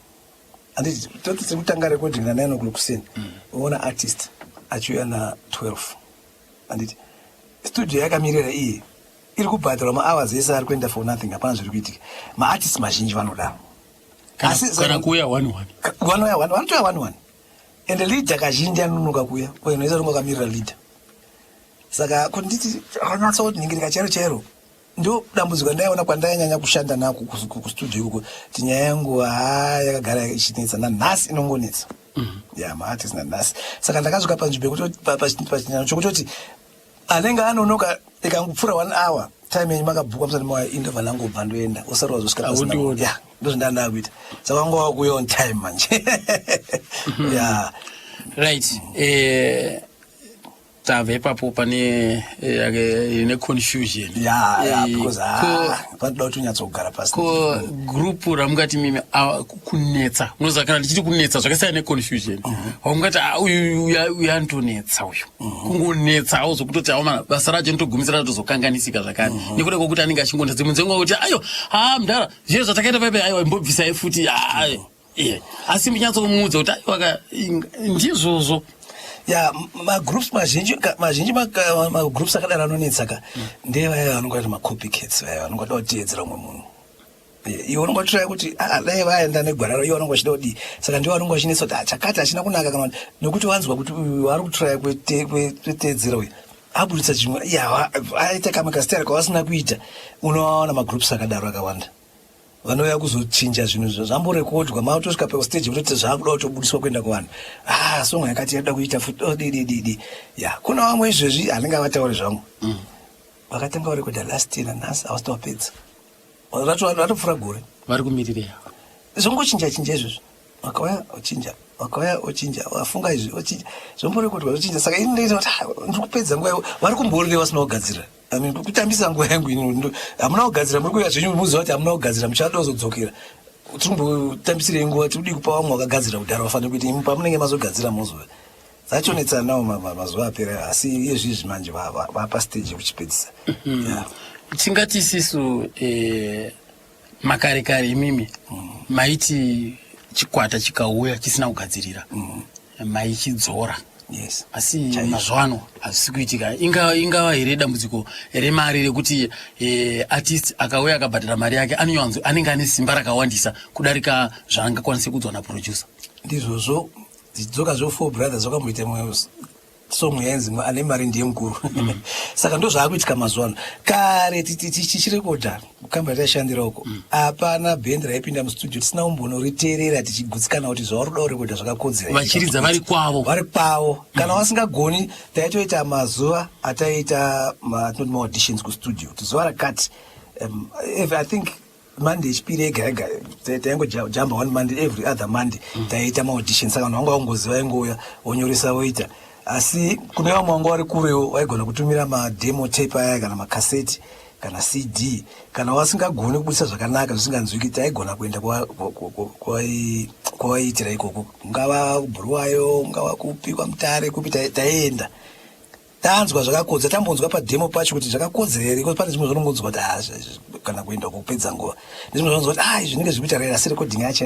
handiti toti tiri kutanga recording na 9 o'clock kuseni uona artist achiuya na 12 handiti studio yakamirira iye iri kubhadharwa mahours ese ari kuenda for nothing hapana zviri kuitika maartist mazhinji vanodaro kana kuuya vanotoya 1 ende leader kazhinji anonoka kuya inoisa ringo kamirira leader saka kuti nditi akanyatsa kuti ningirika chairo ndo dambudziko ndaiona kwandainyanya kushanda nako kustudio ikoko kuti nyaya yangu yakagara ichinetsa nanhasi inongonetsa maartist nanhasi saka ndakasvika panzvimbo yekuti pachinano chokutoti anenge anonoka ikangopfuura 1 hour time yenyu makabhuka musati mawaya indobva nangobva ndoenda usati wazosvika ndozvandanda kuita saka wangova kuya on time manje right tabve ipapo pane ine confusion because panoda kuti unyatsogara pasi ko group ramungati mimi kunetsa unoziva kana tichiti kunetsa zvakasiyana neconfusion waungati uyu anotonetsa uyu kungonetsa auzokutoti basa racho nitogumisira tozokanganisika zvakare nekuda kwokuti anenge achingonetsa dzimwe dzenguva kuti ayo mudhara zviro zvatakaita paipai aiwa imbobvisai futi asi munyatsomuudza kuti aiwa ndizvozvo magroups mazhinji magroups akadaro anonetsaka ndevaya vanongati macopycats vaya vanongada kuteedzera umwe munhu iwe unongotirai kuti dai vaenda negwara iwe vanonga vachida kudii saka ndivo vanonga vachinetsa kuti chakati hachina kunaka kana nekuti wanzwa kuti uyu vari kutirai kuteedzera uyu abudisa chimwe aita kamwe kasitari kavasina kuita unovaona magroups akadaro akawanda vanouya kuzochinja zvinhu zvamborekodwa mautosvika pastage kutoti zvakuda kutobudiswa kuenda kuvanhu songo yakati yaida kuita futi kuna vamwe izvezvi hanenge avatauri zvangu vakatanga kurekodha last year nanhasi havasitawapedza vatopfuura gore vari kumirira zvongochinja izvezvi vakauya ochinja vafunga izvi ochinja zvomborekodwa ochinja saka ini ndoita kuti ndiri kupedza nguva vari kumborire vasina kugadzira kutambisa nguva yangu ini hamuna kugadzira muri kuya zvenyu muziva kuti hamuna kugadzira muchada kuzodzokera tirimbotambisirei nguva tirudi kupa vamwe vakagadzira kudhara vafanira kuita imi pamunenge mazogadzira muzuva dzachonetsana nawo mazuva apera asi iyezvizvi manje vapastage yekuchipedzisa tingati isisu makare kare imimi maiti chikwata chikauya chisina kugadzirira maichidzora asi mazuvano hazvisi kuitika ingava here dambudziko remari rekuti artist akauya akabhadhara mari yake anenge ane simba rakawandisa kudarika zvaangakwanise kudzwa naproducer ndizvozvo zvidzoka zvo4 brothers vakamboita song yainzi ane mari ndiye mukuru saka ndo zvaakuitika mazuvano kare tichirekodha kukamba taishandira uko hapana bhendi raipinda mustudio tisina umbonoriteerera tichigutsikana kuti zvavari kuda kurekodha zvakakodzera vachiridza vari kwavo kana vasingagoni taitoita mazuva ataita maauditions kustudio kuti zuva rakati I think Monday ichipiri ega taingojamba one Monday every other Monday taiita maaudition saka vanhu vanga vangoziva ingouya vonyoresa voita asi kune vamwe vanga vari kurewo vaigona kutumira mademo tape aya kana makaseti kana CD kana wasingagoni kubudisa zvakanaka zvisinganzwiki taigona kuenda kwavaiitira ikoko ungava kubhuruwayo ungava kupi kwaMutare kupi taienda tanzwa zvakakodza tambonzwa pademo pacho kuti zvakakodzera here because pane zvimwe zvinongonzwa kuti kana kuenda kupedza nguva nezvimwe zvinonzwa kuti zvinenge zvikuita rera asi rekodhingi yacho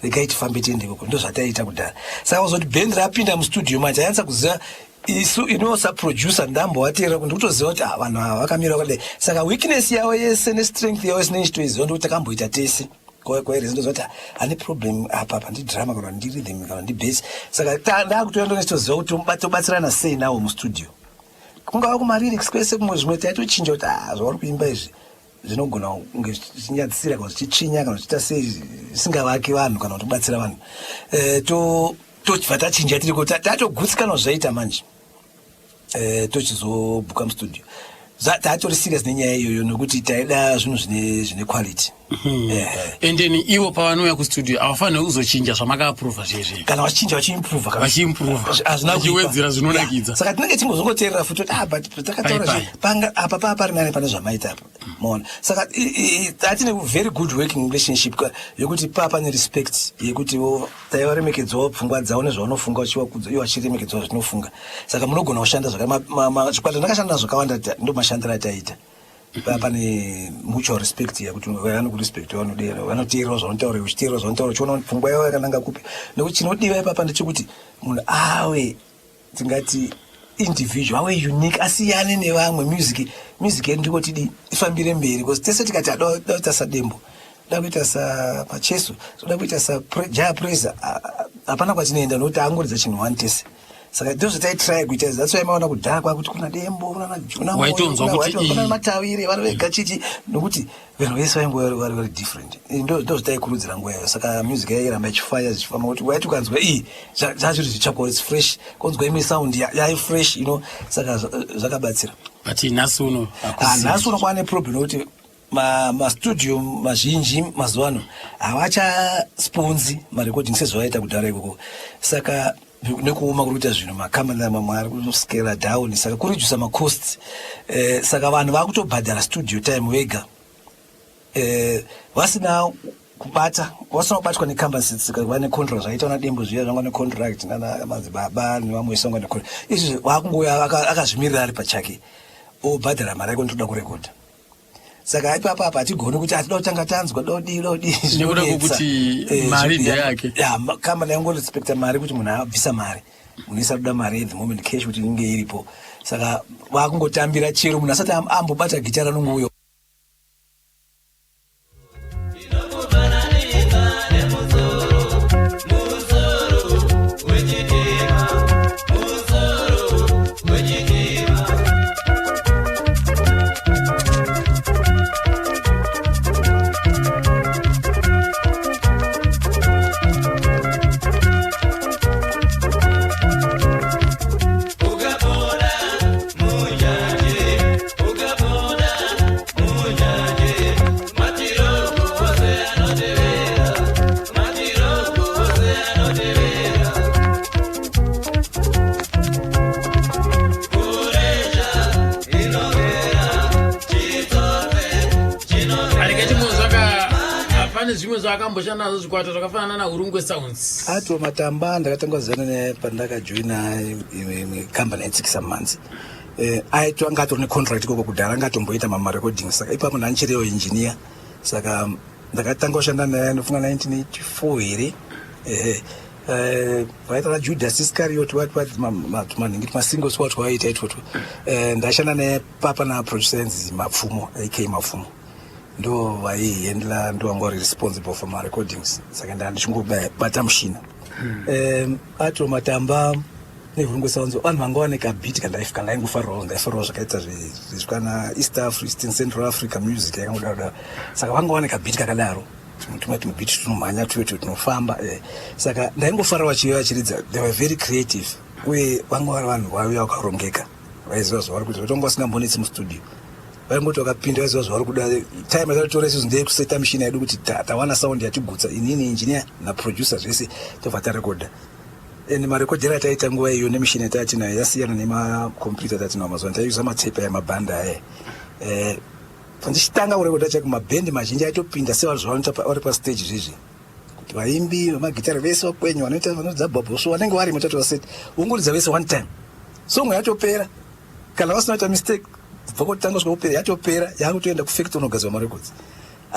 regai tifambe tiende ikoko ndo zvataiita kudhara saka kuzoti bhendi rapinda mustudio manje ainatsa kuziva isu inosaproducer ndambovateerera kuti ndikutoziva kuti vanhu ava vakamira vakadai saka weakness yavo yese nestrength yavo yese nechitoiziva ndokuti takamboita tese kwaere zindozoti ane problem apa ndidrama kana ndirhythm kana ndibase saka ndakutoenda nechitoziva kuti tobatsirana sei nawo mustudio kungava kumalyrics kwese kumwe zvimwe taitochinja kuti zvavari kuimba izvi zvinogona kunge zvichinyadzisira kana zvichichinya kana zvichiita sei zvisingavaki vanhu kana kutobatsira vanhu tochibva tachinja tiri kuti tatogutsikana zvaita manje tochizobhuka mustudio tatori serious nenyaya iyoyo nokuti taida zvinhu zvine quality and then ivo pavanouya kustudio havafaniri kuzochinja zvamakaaprova zvezve kana vachichinja vachiimprovachiwedzera zvinonakidza saka tinenge tingozongoteerera futi kuti takataura apa pari nani pane zvamaita apa maona saka tatine very good working relationship yokuti pane respect yekuti taivaremekedzwawo pfungwa dzavo nezvavanofunga iwo vachiremekedzwawo zvinofunga saka munogona kushanda zvikwata ndakashanda zvakawanda ndo mashandiro ataita pane mutual respect yakuti vanokurespect vanoteerera zvanotaura uchiteerera zvanotaura uchiona kuti pfungwa yavo yakananga kupi nekuti chinodiwa ipapa ndechekuti munhu ave tingati individual ave unique asiyane nevamwe music yedu ndikoti ifambire mberi because tese tikati dakuita sadembo dakuita samacheso soda kuita sajaya praiser hapana kwatinoenda nokuti angoridza chinhu one tese saka ndozvataitry kuita that's why maona kudhara kwakuti kuna dembo kuna majuna kuna matawire vanhu vega chichi nokuti vanhu vese vainge vari different ndozvataikurudzira nguva yayo saka music yairamba ichifaya zichifamba kuti waiti ukanzwa zvazviri zvichako its fresh konzwa imwe sound fresh saka zvakabatsira but nhasi uno kwane problem nokuti mastudio mazhinji mazuva ano havachasponzi marecording sezvavaita kudhara ikoko saka nekuoma kuri kuita zvinhu makamera mamwe ari kuscala down saka kuredusa macosts saka vanhu vakutobhadhara studio time vega vasina kubatwa necompanies vane contract zvaita na dembo zviya zvanga necontract nana madzibaba nevamwe vese vanga necontract izvi vakungoya akazvimirira ari pachake obhadhara mari yako ndoda kurekodha saka ipapa apa hatigoni kuti hatida kutanga tanzwa dodi nekuda kuti mari ndeyake kambani yangorespekta mari kuti munhu abvisa mari munhu isaruda mari the moment cash kuti inge iripo saka vakungotambira chero munhu asati ambobata gitara nonguyo zvimwe zvakamboshanda nazvo zvikwata zvakafanana naurungwe sounds ato matamba ndakatanga kuzana pandakajoina imwe company yaitsikisa manzi aitwa ngatori necontract ikoko kudhara angatomboita mamarecording saka ipapo ndanichirewo engineer saka ndakatanga kushanda naye ndofunga 1984 here vaita naJudas Iscariot manhingi masingles watu waita itoto ndashanda naye papa naproducer enzi Mapfumo AK Mapfumo ndo vaiendela ndo vanga vari responsible for my recordings saka ndandishingobata mushina ato matamba neurungwe sounds vanhu vanga vaneka beat kandaifika ndaingofarirawo zvakaita zvisvikana East Africa Central Africa music yakangodaro saka vanga vaneka beat kakadaro tumati beat tunomhanya tuyo tunofamba saka ndaingofarira vachiridza they were very creative uye vanga vari vanhu vaiuya vakarongeka vaiziva zvavari kuita vatonga vasingambonetsi mustudio vaingoti vakapinda vaziva zvavari kuda time yatatora isusu ndeye kuseta mishina yedu kuti tawana sound yatigutsa inini engineer naproducer zvese tobva tarekodha and marekodhero ataita nguva iyo nemishina yatatinayo yasiyana nemakombiyuta tatinawo mazuva taiuza matepa yamabhanda aya pandichitanga kurekodha chake mabhendi mazhinji aitopinda sevanhu zvavanoita vari pastage zvizvi kuti vaimbi vamagitari vese vakwenyu vanoita vanodza bhabhoso vanenge vari mutatu waseti unguridza vese one time song yatopera kana vasina kuita mistake kubva kutanga kusvika kupera yatopera yakutoenda kufactory unogadzirwa marecords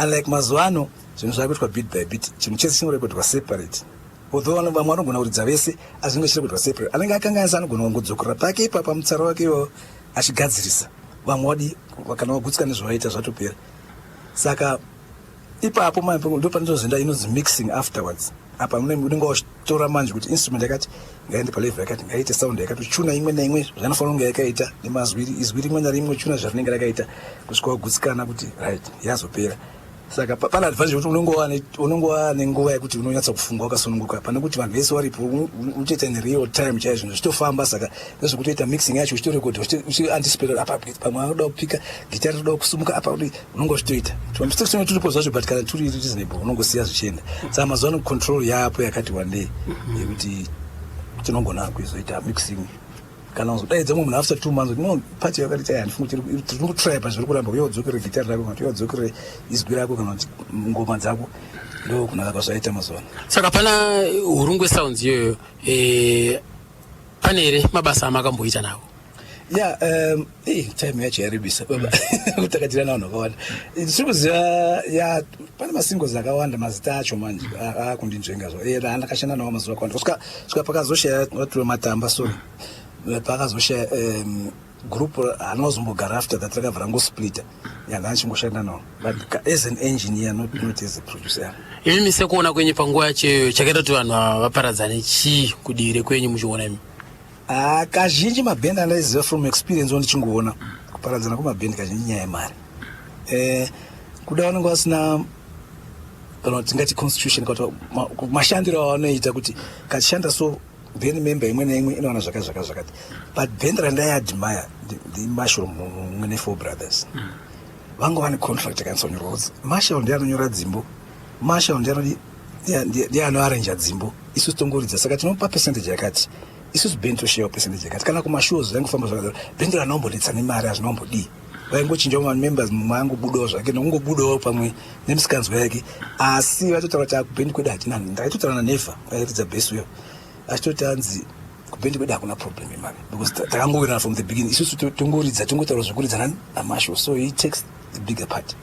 unlike mazuva ano zvinhu zvakuitwa bit by bit chinhu chese chinorekodwa separate although vamwe vanogona kuridza vese asi zvinenge chirekodwa separate anenge akanganisa anogona kungodzokorera pake ipapa mutsara wake iwo achigadzirisa vamwe wadi kana wagutsika nezvavaita zvatopera saka ipapo ndo pandizozoenda inonzi mixing afterwards apa unenge wachitora manje kuti instrument yakati ngaende palevel yakati ngaite sound yakati chuna imwe naimwe zvanofanira kunge yakaita nemazwiri izwi rimwe narimwe chuna zvarinenge rakaita kusvika wagutsikana kuti right yazopera saka pana advantage kuti unenge wane nguva yekuti unonyatsa kufunga wakasununguka pane kuti vanhu vese varipo uchiita in real time chaiyo zvinhu zvichitofamba saka nezvekutoita mixing yacho uchitorekodha uchianticipate apa pamwe anoda kupika gitari roda kusumuka apa unenge uchitoita mistakes turipo zvacho but kana turi reasonable unongosiya zvichienda saka mazuva ano control yapo yakati wandei yekuti tinogona kuizoita mixing kana uzodaidza mumwe munhu after 2 months no pati yakati chai handifungi tiri kutry pazviri kuramba uye udzokere gitari rako kana uye udzokere izwi rako kana kuti ngoma dzako ndo kunaka kwazvaita mazuva saka pana hurungwe sounds iyoyo pane here mabasa amakamboita nawo ya time yacho yaribisa baba kutakatira navanhu vakawanda tiri kuziva ya pane masingles akawanda mazita acho manje akundinzvenga zvo andakashanda nawo mazuva akawanda kusvika pakazoshaya watiwe matamba sorry pakazoshaya group anozombogara after that rakabva rangosplita yandanchingoshanda nawo but as an engineer not as a producer imi mise kuona kwenyu panguva yacho chakaita kuti vanhu vaparadzane chii kudire kwenyu muchiona imi kazhinji mabhendi andaiziva from experience ondichingoona kuparadzana kwemabhendi kazhinji nyaya yemari kuda vanenge vasina kana kuti tingati constitution kuti mashandiro avanoita kuti kachishanda so bhendi member imwe naimwe inowana zvakati but bhendi randaiadmire ndimashal mumwe ne4 brothers vanga vane contract yakanyatsanyorwa kuti mashal ndiye anonyora dzimbo mashal ndiye anoarranja dzimbo isusu tongoridza saka tinopa percentage yakati isusu bhendi tosheyawo percentage yakati kana kumashows vaingofamba zvakadaro bhendi ranombodetsa nemari hazvinombodii vaingochinjawo mamembers mumwe angobudawo zvake nokungobudawo pamwe nemisikanzwa yake asi vatotaura kuti kubhendi kwedu hatina ndakaitotaura nanevha vairidza besi uyo achitoti anzi kubhendi kwedu hakuna problem yemari because takangowirana from the beginning isusu tongoridza tongotaura zvekuridza namasho so he takes the bigger part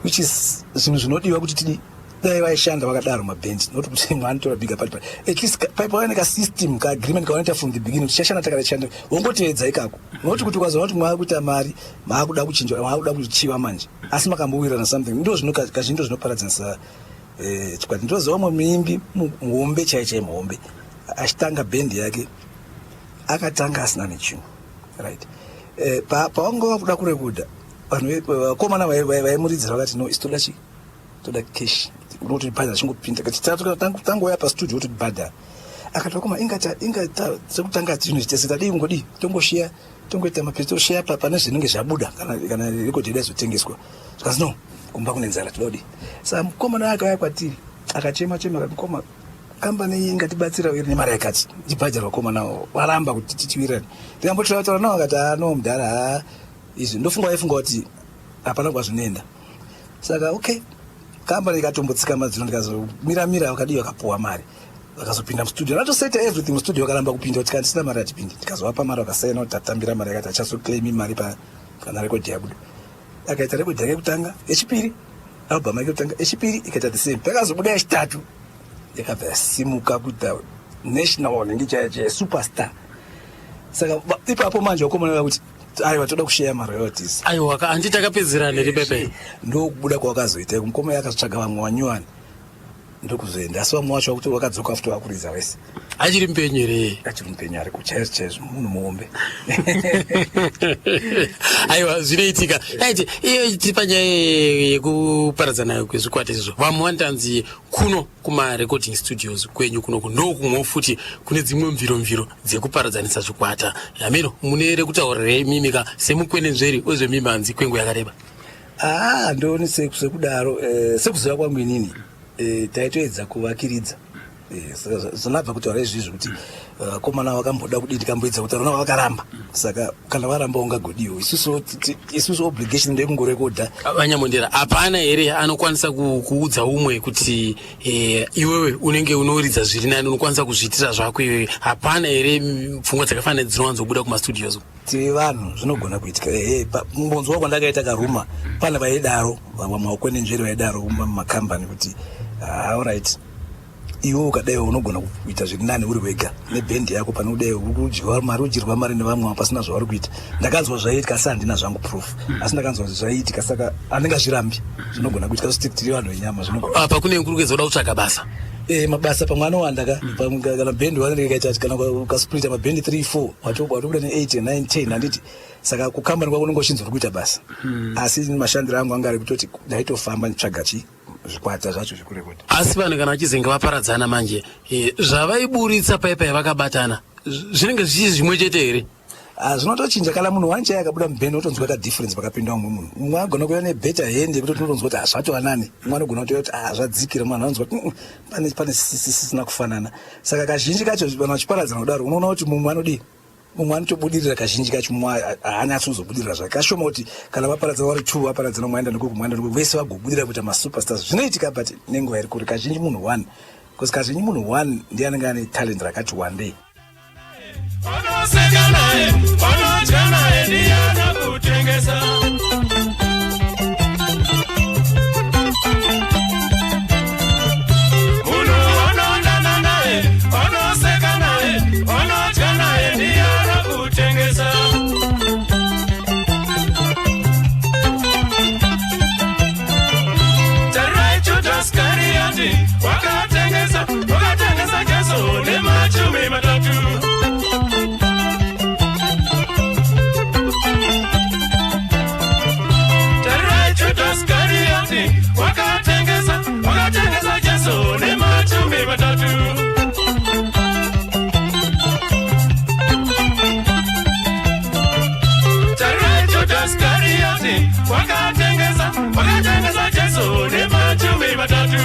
which is zvinhu zvinodiwa kuti tidi dai vaishanda vakadaro mabhendi not kuti mwanotora bigger part but at least paine kasystem kaagreement kavanoita from the beginning tichashanda takadachanda wongotevedza ikako noti kuti ukazoona kuti maakuita mari maakuda kuchinjwa maakuda kuchiva manje asi makambowirana something ndo kazhinji ndo zvinoparadzanisa chikwati ndoziva umwe muimbi muhombe chaichai muhombe achitanga bhendi yake akatanga asina nechinhu right pavanga vakuda kurekodha vanhu vakomana vaimuridzira vakati no isi toda cash unoti bhadha chingopinda tangoya pastudio kuti bhadha akati vakoma inga sekutanga zvinhu zvitese tadii kungodi tongoshiya tongoita mapesi toshiya pane zvinenge zvabuda kana rekodhi yedu yazotengeswa zikazi no kumba kune nzara tododi saka mukomana akauya kwatiri akachema akati mukoma kambani iyi ingatibatsira iri nemari yakati ndibhadhara vakomanawo varamba kuti titiwirane ndikambotaura nawo akati no mudhara izvi ndofunga vaifunga kuti hapana kwazvinoenda saka okay kambani ikatombotsika madzino ndikazomira vakadiwa vakapuwa mari vakazopinda mustudio natoseta everything mustudio vakaramba kupinda kuti kandisina mari atipindi ndikazovapa mari vakasaina kuti tatambira mari yakati achazoclaimi mari kana rekodhi yabuda akaita rekodhi yake yekutanga yechipiri album yake yekutanga yechipiri ikaita the same pakazobuda yechitatu yakabva yasimuka kuita national nenge chaiye superstar saka ipapo manje wakomana kuti aiwa toda kusheya maroyalties aiwa handiti takapedzerana ri pepe ndokubuda kwakazoita mukoma yakazotsvaga vamwe wanyuwani ndokuzoenda asi vamwe wacho kuti wakadzoka futi wakuriza wese achiri mupenyu here achiri mupenyu ari kuchaizvo munhu muombe aiwa zvinoitika aiti iyo tiri panyaya yekuparadzana kwezvikwata izvozvo vamwe vanotanzi kuno kuma-recording studios kwenyu kunoku ndokumwe futi kune dzimwe mviro dzekuparadzanisa zvikwata hameno mune rekutaurira mimika semukwenenzveri wezvemimanzi kwenguva yakareba ndoni sekudaro sekuziva kwangu inini taitoedza kuvakiridza zvinabva kutaura izvizvi kuti vakomana vakamboda kudii tikamboedza kutaura vakaramba saka kana varamba ungagodiwo isusu obligation ndekungorekodha vanyamondera hapana here anokwanisa kuudza umwe kuti iwewe unenge unoridza zviri nani unokwanisa kuzviitira zvako iwewe hapana here pfungwa dzakafanira dzinowanzobuda kumastudios tiri vanhu zvinogona kuitika mbonzwa kwandakaita karuma pane vaidaro vamwe vakwenenzveri vaidaro mumakambani kuti alright iwe ukadaiwo unogona kuita zviri nani uri wega nebhendi yako pane kudaiwo mari udyirwa mari nevamwe pasina zvavari kuita ndakanzwa zvaiitika asi handina zvangu proof asi ndakanzwa zvaiitika saka handingazvirambi zvinogona kuitika soti tiri vanhu venyama apa kune nkurukeza uda kutsvaga basa mabasa pamwe anowanda kana bhendi wanekaita kana ukasplita mabhendi 3-4 watobuda ne8 9 10 handiti saka kukambani kwako unenge uchinzwa kuita basa asi mashandiro angu anga ari kutoti ndaitofamba nditsvaga zvikwata zvacho zvekurekodha asi vanhu kana vachizenge vaparadzana manje zvavaiburitsa paipai vakabatana zvinenge zvichi zvimwe chete here zvinotochinja kana munhu wani chai akabuda mubhendi otonzwa kadifference pakapinda umwe munhu mumwe agona kuva nebheta hende yekuti unotonzwa kuti zvatowanani mumwe anogona kuti zvadzikira mwana anonzwa kuti pane sisina kufanana saka kazhinji kacho vanhu vachiparadzana kudaro unoona kuti mumwe anodii mumwe anotobudirira kazhinji kacho mumwe haanyatsozobudirira zvakashoma kuti kana vaparadzana vari 2 vaparadzana mwaenda nekuku vese vagobudirira kuita masuperstars zvinoitika but nenguva iri kuri kazhinji munhu 1 bcause kazhinji munhu 1 ndiye anenge ane talent rakati wandei Onoseka naye, onotya naye ndiyana kutengesa. Munhu onondana naye, onoseka naye, onotya naye ndiyana kutengesa. Tarai Judas Karioti, wakatengesa Yesu nemachumi matatu. Wakatengesa Yesu nemachumi matatu. Tarai Judas Karioti wakatengesa Yesu nemachumi matatu.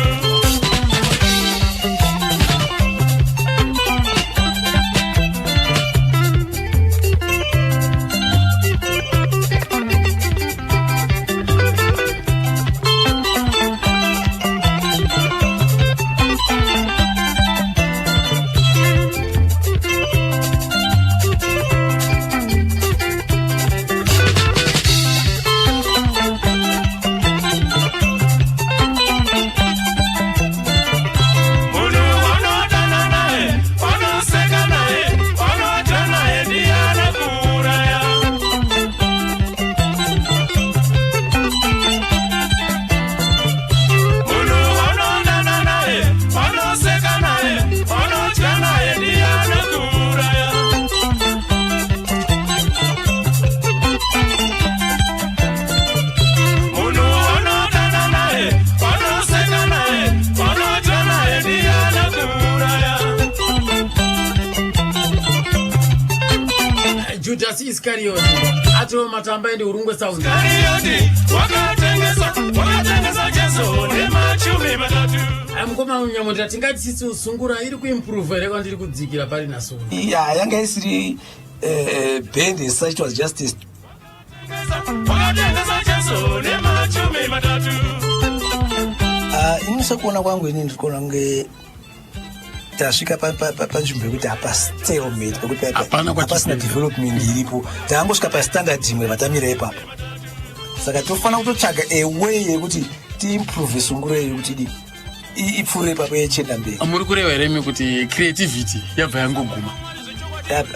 Judas Iscariot atova matamba ende urungwe sound Iscariot wakatengesa Yesu nemachumi matatu. Mukoma munyamondera tingati sisi usungura iri kuimprove here kwandiri kudzikira pari naso yanga isiri band as such was just wakatengesa Yesu nemachumi matatu. inisa kuona kwangu ini ndikuona kunge tasvika panzvimbo yekuti hapa stalemate pekuti hapasina development iripo taangosvika pastandard imwe vatamira ipapo saka tofanira kutotsvaga away yekuti tiimprove sunguro yedu kuti ipfuure ipapo yechenda mberi muri kureva here kuti creativity yabva yangoguma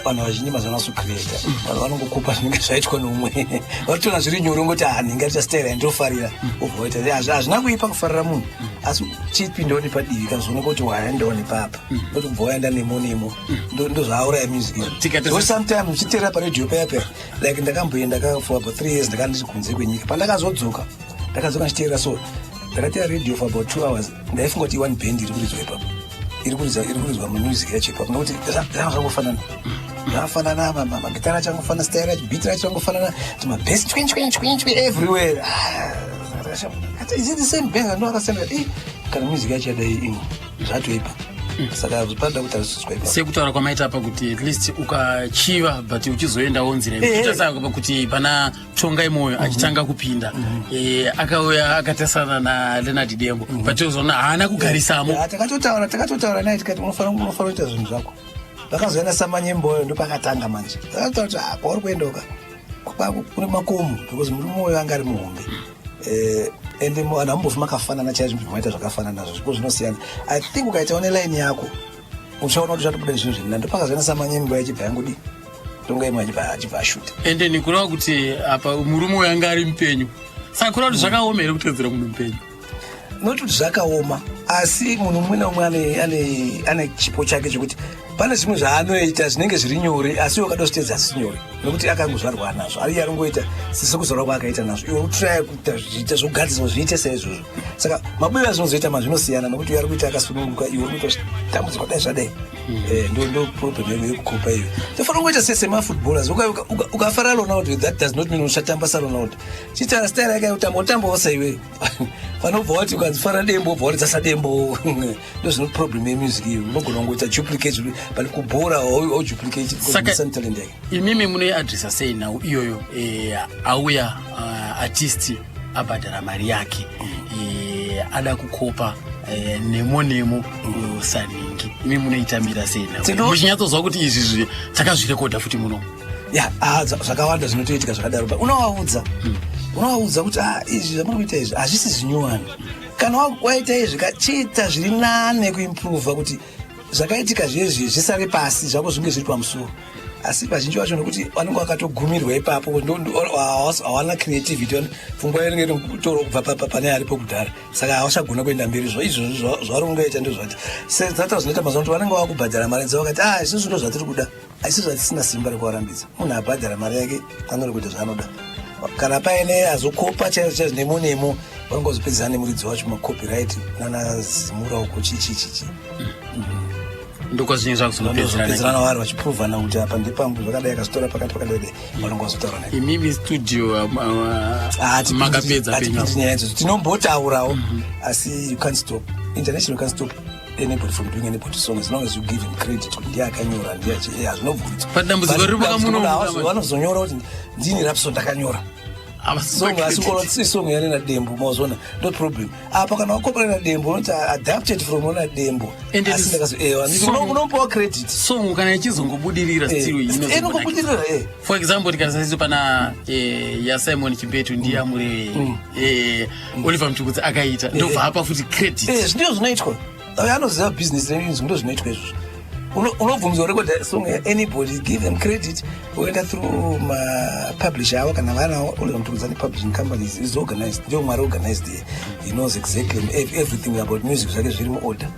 vanhu vazhinji mazana sucreata vanhu vanongokupa zvinenge zvaitwa nomwe vatona zviri nyore ngoti ndingachastaira ndofarira ubvoita hazvina kuipa kufarira munhu asi chipindawo padivi kazoona kuti waendawo papa kuti ubva waenda nemo ndozvaauraya music so sometimes uchiteerera paredio paya like ndakamboenda for about 3 years ndakandiri kunze kwenyika pandakazodzoka ndichiteerera so ndakateera radio for about 2 hours ndaifunga kuti one band iri kuridzwa ipapo iri kuridzwa music yacho ipapo nokuti zvanga zvangofanana zvafanana magitara achangofanana style yacho beat racho changofanana mabase chwi everywhere is it the same band ndovakasema kana music yacho yadai ino zvatoipa saka zvipanda kuti hazviswa ipapo sekutaura kwamaita apa kuti at least ukachiva but uchizoendawo nzira uchasaka kuti pana Tongai Moyo achitanga kupinda akauya akatasana na Leonard Dembo but uzona haana kugarisamo takatotaura naye tikati unofanira kuita zvinhu zvako vakazoenda samanyimboyo ndopakatanga manje takatotaura kuti kwauri kuendoka kune makomo because murume uyo anga ari muhombe ende vanhu vambofuma akafanana chaizvo maita zvakafanana nazvo zvipo zvinosiyana. I think ukaitawo neline yako uchaona kuti zvatobuda zvinhu zvinina ndopakazoenda samanyimbo yachibva yangudi Tongai Moyo achibva ashuta ende nikureva kuti apa murume uyo anga ari mupenyu saka kureva kuti zvakaoma here kutedzera munhu mupenyu noti kuti zvakaoma asi munhu mumwe naumwe ane chipo chake chokuti pane zvimwe zvaanoita zvinenge zviri nyore asi wakadositedza asi nyore nokuti akangozvarwa nazvo ari yaringoita sekuzorwa kwaakaita nazvo iwe utraya kuita zviita zvogadzirwa zviite saizvozvo saka mabuyiro azvinozoita mazvinosiyana nokuti uyo ari kuita akasununguka iwe uri kuita tambudzwa dai zvadai ndo problem yekukopa iyo tofanira kungoita semafutbolers ukafara Ronaldo that does not mean ushatamba saRonaldo chitaura style yake utambo iwe vanobva vati ukanzifara dembo bva waridzasa dembo ndo zvino problem yemusic iyo unogona kungoita duplicate pali kubhora au duplicate talent yake imimi munoiadresa sei nhau iyoyo auya artist abhadhara mari yake ada kukopa nemo saningi imi munoitambira sei nhau muchinyatsozwa kuti izvi takazvirekodha futi muno zvakawanda zvinotoitika zvakadaro unovaudza kuti izvi zvamurikuita izvi hazvisi zvinyowani kana waita izvi chiita zviri nane kuimprova kuti zvakaitika zvezvi zvisare pasi zvako zvinge zviri pamusoro asi vazhinji vacho nokuti vanenge vakatogumirwa ipapo hawana creativity pfungwa inenge kubva pane aripo kudhara saka havachagona kuenda mberi izvozvo zvari kungaita ndozvati zata zvinoita mazuva kuti vanenge vakubhadhara mari dzavo vakati isusu ndo zvatiri kuda asi zvatisina simba rekuvarambidza munhu abhadhara mari yake anori kuita zvaanoda kana paine azokopa chaizvo nemo vanongozopedzana nemuridzi wacho macopyright nanazimura uko chichichichi ndokwazvinhu zvakuzopedzerana vari vachiprovana kuti apa ndipangu zvakadai akasitora pakati pakadai vanongozotaura naye imimi studio makapedza nyaya idzodzo tinombotaurawo asi you can't stop international can't stop anybody from doing anybody song as long as you give him credit kuti ndiye akanyora ndiye hazvinobvunza padambudziko riri pakamuno vanozonyora kuti ndini rapso ndakanyora song yanena dembo mauzona no problem apa kana wakoperana dembo unoti adapted from ona dembo unombowa credit song kana ichizongobudirira still inongobudirira for example tikasasiso pana yaSimon Chimbetu ndiye amure Oliver Mtukudzi akaita ndobva apa futi credit zvindio zvinoitwa anoziva business nemusic ndo zvinoitwa izvozvo unobvunza urekodha song anybody give them credit uenda through mapublisher avo kana vanawo Oliver Mtukudzi ane publishing companies is organized ndio mwari organized he knows exactly everything about music zvake zviri muorder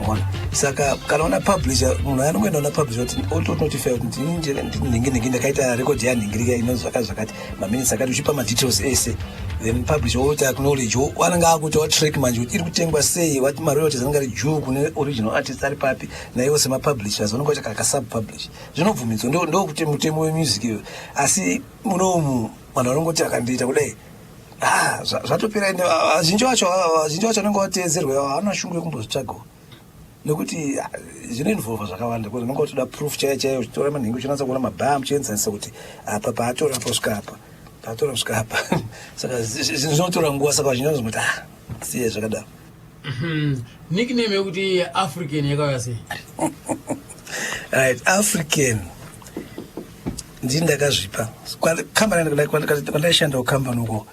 mona saka kana una publisher munhu anongoenda una publisher kuti autonotify kuti ndinenge ndakaita record yanhingirika inonzi zvakati maminutes akati uchipa madetails ese then publisher woita acknowledge wananga akuti watrack manje kuti iri kutengwa sei wati maroyalties anenge ari juu kune original artist ari papi naiwo semapublishers vanonga vaita kakasubpublish zvinobvumidzwa ndo kuti mutemo wemusic iyo asi munomu vanhu vanongoti akandiita kudai zvatopera vazhinji vacho vanenge vateedzerwa havana shungu yekumbozvitsvagawo nekuti zvinoinvolva zvakawanda kuti unenge utoda proof chaiyo uchitora manhingi uchinatsa kuona mabhaa muchienzanisa kuti apa paatora kusvika apa saka zvinotora nguva saka vazhinji vanozoti siye zvakadaro nickname yekuti African yakauya sei right African ndini ndakazvipa kwandaishanda kukambani uko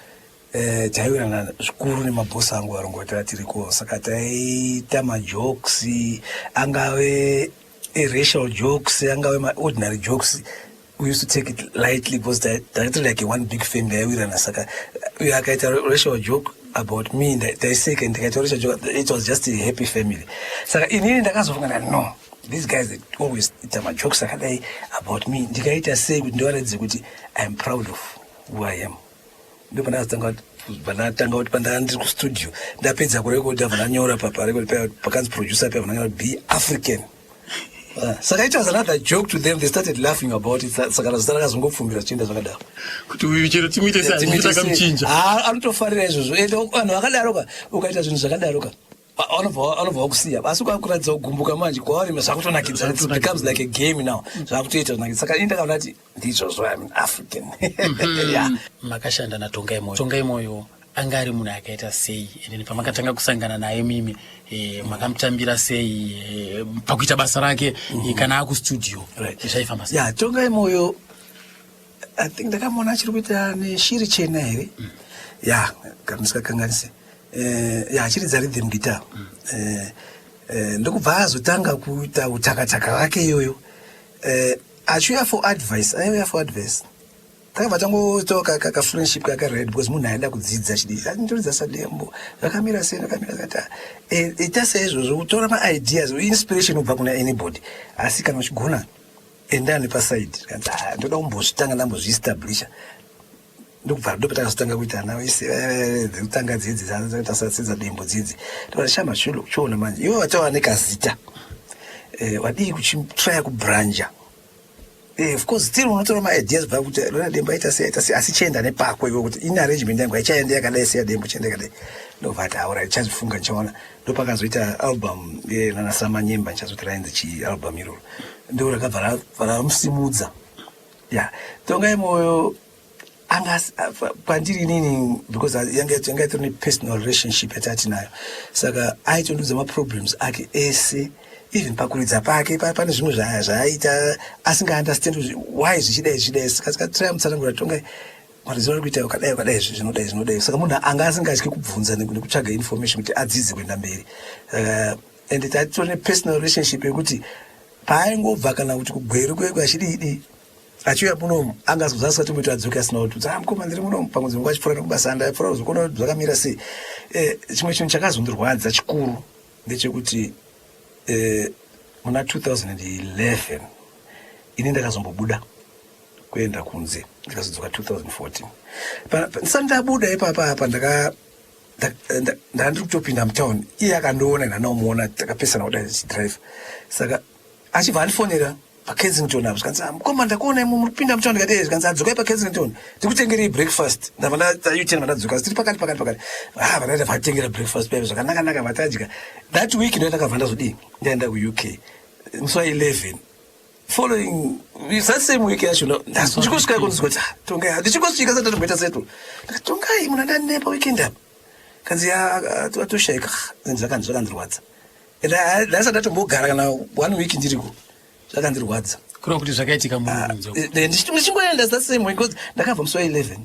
taiwirana zvikuru nemabhosi angu varongota tiriko saka taiita majokes angave racial jokes angave ma-ordinary jokes, we used to take it lightly because directly like a one big family aiwirana. Saka akaita racial joke about me ndaiseka ndikaita racial joke, it was just a happy family. Saka inini ndakazofunga no, these guys they always ita majokes akadai about me, ndikaita sei kuti ndiwaradze kuti I am proud of who I am. Ndipo ndakatanga kuti pandandiri kustudio ndapedza kurekodha vananyora paparekodha pakanzi producer pia vananyora be African. Saka it was another joke to them, they started laughing about it. Saka nazitara kazongopfumbira chienda zvakadaro kuti uyu chero timite satakamchinja anotofarira izvozvo ende vanhu vakadaroka ukaita zvinhu zvakadaroka anobva kusiya asi kwakuratidza kugumbuka manje kwavari zvakutonakidza, it becomes like a game now, zvakutoita kunakidza. Saka ini ndakaona kuti ndizvozvo I'm an African. Yeah. Makashanda naTongai Moyo. Tongai Moyo anga ari munhu akaita sei, ende pamakatanga kusangana naye mimi makamutambira sei pakuita basa rake kana akustudio zvaifamba sei? Yeah, Tongai Moyo I think ndakamuona achiri kuita neshiri chena here. Yeah, kana ndisikakanganise achiridza rhythm guitar. Ndokubva azotanga kuita utakataka wake iyoyo. Achiuya for advice, aiuya for advice. Takabva tangotoka kaka-friendship kaka-red because munhu aida kudzidza chidii. Ndindoridza sadembo, zvakamira sei, kata. Ita saizvozvo, kutora ma-ideas, inspiration ubva kuna anybody. Asi kana uchigona, enda nepaside. Ndoda kumbozvitanga ndambozvi-establisha. Ndokubva ndopatakazotanga kuita nawo dzekutanga dzidzi tasatsidza dembo dzidzi. Ndokashama chiona manje, iwe watava nekazita. Wadii kuchitraya kubranja. Of course, still unotora ma-ideas bva kuti rona dembo aita sei, asi chienda nepako iwe kuti ine arrangement yangu haichaenda yakadai seya dembo chienda yakadai. Ndobva ati aura ndichazifunga ndichaona. Ndopakazoita album naNasama Nyemba ndichazoti rainzi chi-album iroro. Ndo rakabva ramusimudza. Yeah. Tongai Moyo pandiri nini because yanga itori personal relationship yatati nayo. Saka aitondudza ma-problems ake ese, even pakuridza pake pane zvimwe zvaaita asinga-understand why zvichidai. Saka try mutsanangura Tongai mariziro ari kuita ukadai zvinodai. Saka munhu anga asingatyi kubvunza nekutsvaga information kuti adzidze kuenda mberi. And tatori personal relationship yekuti paaingobva kana kuti kugweru kweko achidii achiuya munomu angazozasa tomboiti adzoke asina kuti mukoma ndiri munomu pamwe dzimwe achipfuura nekubasa ndapfuura kuzokuona kuti zvakamira sei. Chimwe chinhu chakazondirwadza chikuru ndechekuti muna 2011 ini ndakazombobuda kuenda kunze, ndikazodzoka 2014. Ndisati ndabuda ipapa ndandiri kutopinda mutown, iye akandoona ndanaomuona takapesana kudai tichidrive. Saka achibva andifonera paKensington apo zvikanzi mukoma ndakuona imwe muripinda mutown, ndikati zvikanzi adzokai paKensington ndikutengerei breakfast. ndabva ndayutena vandadzoka tiri pakati vandaita vatengera breakfast paipo zvakanaka vatadya. That week ndo ndakabva ndazodii ndaenda kuUK musi wa11 following that same week yacho ndichikosvika kunzwa kuti Tongai ndichikosvika sati ndatomboita seto ndikati Tongai munhu andanepa weekend apa kanzi atoshayika zvakandirwadza ende ndasati ndatombogara kana 1 week ndiriko zvakandirwadza kureva kuti zvakaitika munhu ndichingoenda that same week because ndakabva musi wa11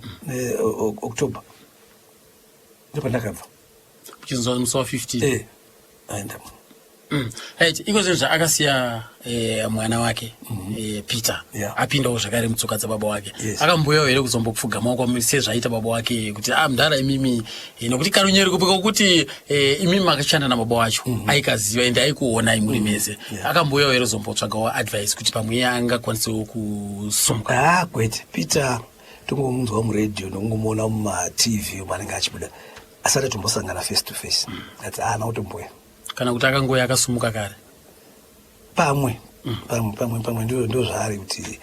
October ndipo ndakabva kuchinzwa musi wa15 aenda. Right, iko zvinhu zvaakasiya mwana wake Peter apindawo zvakare mutsoka dzababa wake. Akamboyawo here kuzombopfugamawo sezvaita baba wake kuti mudhara imimi nokuti karunyeri kupika kuti imimi makashanda nababa wacho aikaziva ende aikuona imuri mese. Akamboyawo here kuzombotsvagawo advice kuti pamwe iye angakwanisewo kusumuka. Kwete Peter tongomunzwa muredio nongomuona mumaTV manenge achibuda asati atombosangana face to face. Ati nautomboya kana kuti akangoya akasumuka kare pamwe ndo zvaari kuti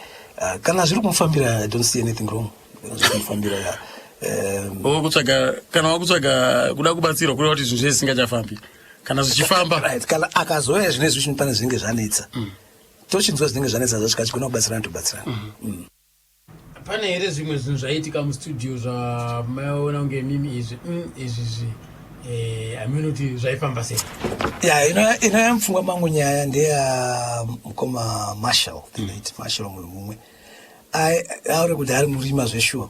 kana zviri kumufambira I don't see anything wrong. Zviri kumufambira kutsvaga kana wakutsvaga kuda kubatsirwa kureva kuti zvinhu zvese zvisingachafambi kana zvichifamba right. Kana akazoya zvinezvi zvino pane zvinenge zvanetsa tochinzwa zvinenge zvanetsa zvasvika achigona kubatsirana tobatsirana. Pane here zvimwe zvinhu zvaitika mustudio zvamaona kunge mimi izvi ameno kuti zvaifamba sei? Inayamfungwa mangu nyaya ndeya mukoma Marshall, Marshall munhu mumwe aure kuti ari murima zveshuwa,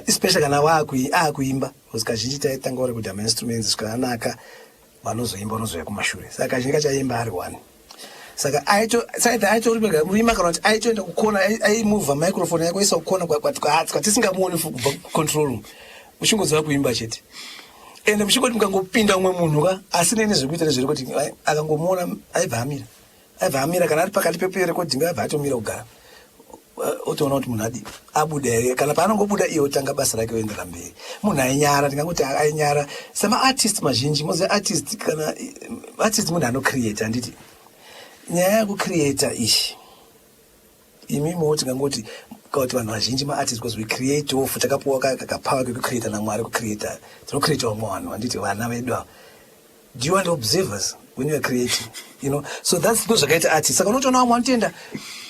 especially kana waakuimba because kazhinji taitanga uri kuti ama-instruments zvikanaka vanozoimba unozoya kumashure, saka kazhinji kachaimba ari one. saka aito ribega murima kana kuti aitoenda kukona aimuvha microphone yako isa kukona kwatisingamuoni kubva control room mushingodzava kuimba chete ende mushingoti mukangopinda umwe munhu ka asine nezvekuita nezviri kuti akangomuona aibva amira kana ari pakati peperekodhingi aibva atomira kugara otoona kuti munhu abuda here kana paanongobuda iye otanga basa rake oendera mberi munhu ainyara ndingangoti ainyara semaartist mazhinji moziva artist kana artist munhu anocreata handiti nyaya yekucreata ishi imimiwo tingangoti kuti vanhu vazhinji maartist because we create off takapuwa kakapawa kekucreata namwari kucreata tinocreata vamwe vanhu handiti vana vedu ava do you want observers when you are creating, you know? So that's those are artists. Saka unotoona vamwe vanotoenda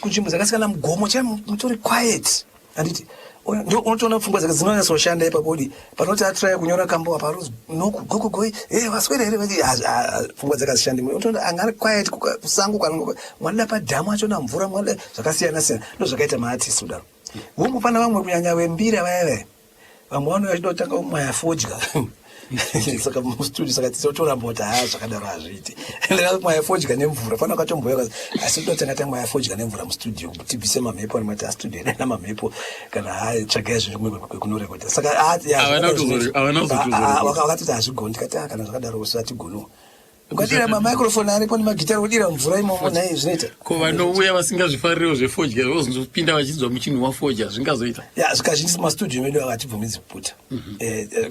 kunzvimbo dzakasiyana mugomo mutori quiet handiti ndio unotoona pfungwa dzake dzinonyatsoshanda ipapodi panoti atraya kunyora kambo apa nokugogogoi vaswera here vati pfungwa dzakashanda unotoona anga ari quiet kusango kana mwanida padhamu achona mvura mwanida zvakasiyana siyana ndo zvakaita maartist kudaro vomwe pana vamwe kunyanya vembira vaya vamwe vano vachidotanga umaya fodya saka mustudio saka tisotoramba kuti zvakadaro hazviiti mwaya fodya nemvura fana katomboya asi totanga ta mwaya fodya nemvura mustudio tibvise mamhepo nemati astudio ena mamhepo kana tsvagai zvimwe kwekunorekodha saka wakatoti hazvigoni tikati kana zvakadaro usatigono ukadira mamicrophone aripo nemagitari udira mvura imomo naye zvinoita ko vanouya vasingazvifaririwo zvefodya vozopinda vachinzwa muchinhu wafodya zvingazoita zvikazhinji mastudio medu avatibvumidzi kuputa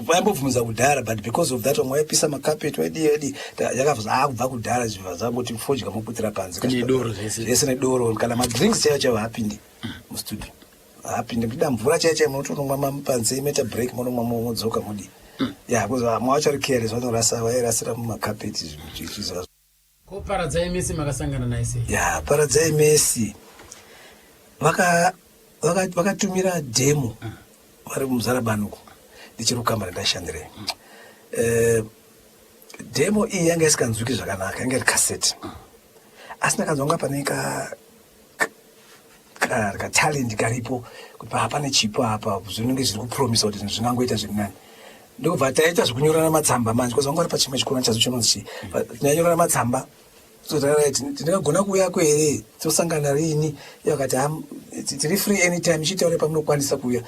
vaimbobvumidza kudhara but because of that vamwe vaipisa makapeti vaidi yakabva kubva kudhara zvibva zvangoti fodya moputira panze zvese nedoro kana madrinks chaivo chaivo haapindi mustudio haapindi muchida mvura chaivo chaivo munotonomwa panze imoita break munomwa modzoka mudi mwavachari careless vanorasa vairasira mumakapeti zvichiza ko Paradzai Messi makasangana naye sei Paradzai Messi vakatumira demo vari muzarabanuko ndichiri kukamba ndashandire demo iyi yanga isikanzwiki zvakanaka yanga iri kaseti asi ndakanzwanga pane katalent karipo kuti pane chipo apa zvinenge zviri kupromisa kuti zvinangoita zviri nani ndobva taita zvekunyorana matsamba manje because vanga vari pachimwe chikona chazo chinonzi tinanyorana matsamba so ndingagona kuuya kwere tosangana rini yakati tiri free anytime ichitaure pamunokwanisa kuuya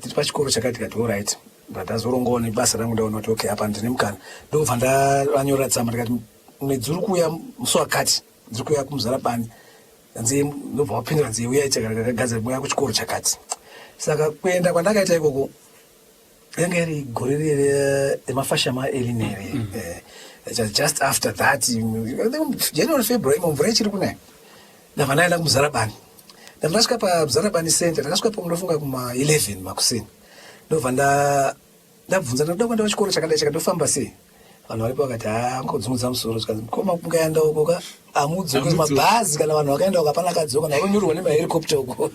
tiri pachikoro chakati kati allright ndazorongawo nebasa rangu ndaona kuti okay apa ndine mukana ndobva ndanyora tsamba ndikati mwedzi uri kuuya musi wakati ndiri kuuya kumuzarabani ndobva wapindura nzee uya itakagadzira muya kuchikoro chakati saka kuenda kwandakaita ikoko yanga iri gore remafashama elinere just after that January February mvura ichiri kunaya ndabva ndaenda kumuzarabani ndabva ndasvika pamuzarabani center ndakasvika pamundofunga kuma11 makuseni ndobva ndabvunza ndoda kuenda kuchikoro chakadai chakandofamba sei vanhu varipo vakati ngodzungudza musoro zvikanzi mukoma mungaenda uko ka amudzoki mabhazi kana vanhu vakaenda uko hapana akadzoka navanyorwa nemahelicopter uko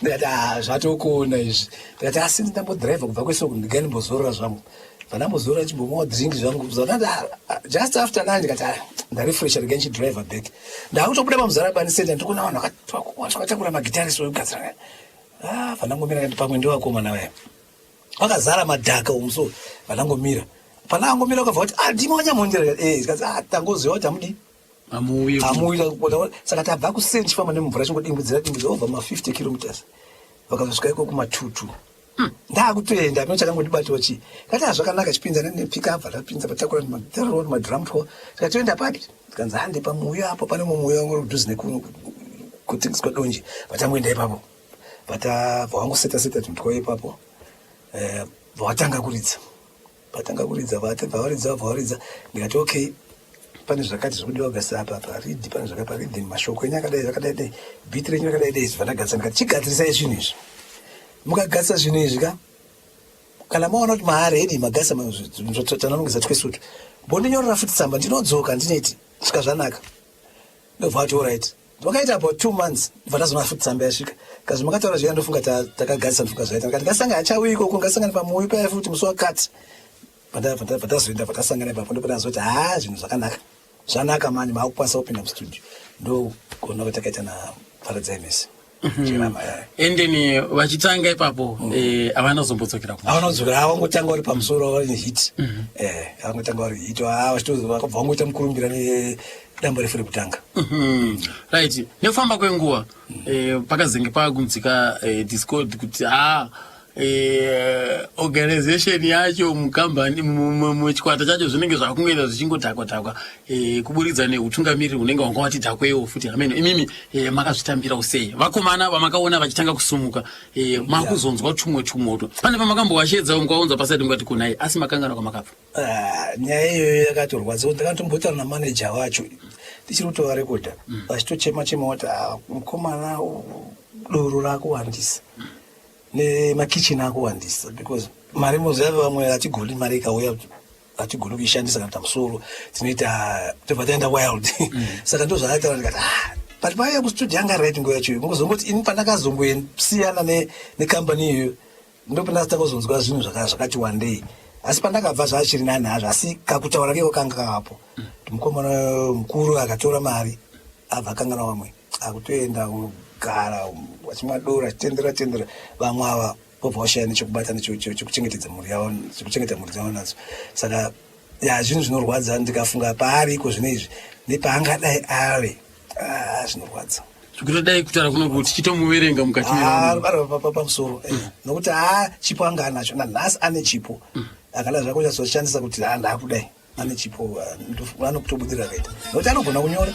ndikati zvatokona izvi ndikati asi ndambodhiraivha kubva kwesoko ndinganimbozorora zvangu vandambozorora chimbomwa dringi zvangu just after nine ndikati ndarefresha rega nchidhiraivha back ndakutobuda pamuzarabani center ndikuona vanhu vakatakura magitaristi vekugadzira vandangomira pamwe ndovakomana vaya vakazara madhaka umuso vandangomira pana angomira ukabva kuti ndima wanyamondera zikazi tangoziva kuti hamudi hamuita saka tabva kuseni chifamba nemvura chingodimbudzira obva ma50 kilometers vakazosvika iko kumatutu ndakutoenda pino chakangondibatiwa chii kati hazvakanaka chipinza nepikapva tapinza patakura madrampo saka toenda papi tikanzi hande pamuya apo pane mumuya wangu kudhuze nekutengeswa donje vatangoenda ipapo vavangoseta tundwa ipapo vavatanga kuridza varidza ndikati okay pane zvakati zvikudiwa gasa apa paridhi pane zvakaparidhi mashoko enyu akadai bhiti renyu rakadai zvandagadzisa ndikati chigadzirisai zvinhu izvi mukagadzisa zvinhu izvi ka kana maona kuti maharedi magasa tananongesa twesutu mbondinyorera futi tsamba ndinodzoka ndineti svika zvanaka ndobva ati allright vakaita about 2 months ndobva ndazona futi tsamba yasvika kazvi makataura zviya ndofunga takagadzisa ndofunga zvaita ndikati ngasangana achauya ikoko ngasangana pamuwi paya futi musi wakati vatazoenda vatasangana ipapo ndopandazoti zvinhu zvakanaka zvanaka mani maakukwanisa kupinda mustudio ndogona kuti takaita naParadzai Messi endeni vachitanga ipapo havanazombodzokeravo avangotanga vari pamusoro vari nehit avangotanga vari hit vakabva vangoita mukurumbira dambo refu rekutanga. Right. Nekufamba kwenguva pakazenge pakunzika Discord kuti organization yacho mukambani muchikwata chacho zvinenge zvakungoita zvichingotakwa kuburikidza neutungamiriri unenge wanga wati takwewo futi ameno imimi makazvitambira usei vakomana vamakaona vachitanga kusumuka makuzonzwa chumwe pane pamakambowashedza mukaunza pasati mukati kunai asi makangana kwamakabva. Nyaya iyoyo yakatorwadza. Ndakatombotaura namanager wacho tichiri kutovarekodha vachitochema wati mukomana doro rakuwandisa nemakicheni akuwandisa because mari mozava vamwe hatigoni mari ikauya hatigoni kuishandisa kana tamusoro tinoita tobva taenda wild saka ndo zvakataura ndikati but paiya kustudio yanga right nguva yacho mukuzongoti ini pandakazongosiyana nekambani iyoyo ndopandakazonzwa zvinhu zvakati wandei asi pandakabva zvachiri nani hazvo asi kakutaura kewo kanga kapo mukomana mukuru akatora mari abva akangana vamwe akutoenda kugara vachimwa dora achitendera vamwe ava vobva vashaya nechokubata nechekuchengetedza mhuri yavo nadzo saka zvinhu zvinorwadza ndikafunga paari iko zvino izvi nepaangadai ave zvinorwadza zvikurodai kutaura kuno kuti chitomuverenga mukati pamusoro nokuti chipo anga anacho nanhasi ane chipo akada zvako chazoshandisa kuti ndakudai ane chipo anokutobudirira kaita nokuti anogona kunyora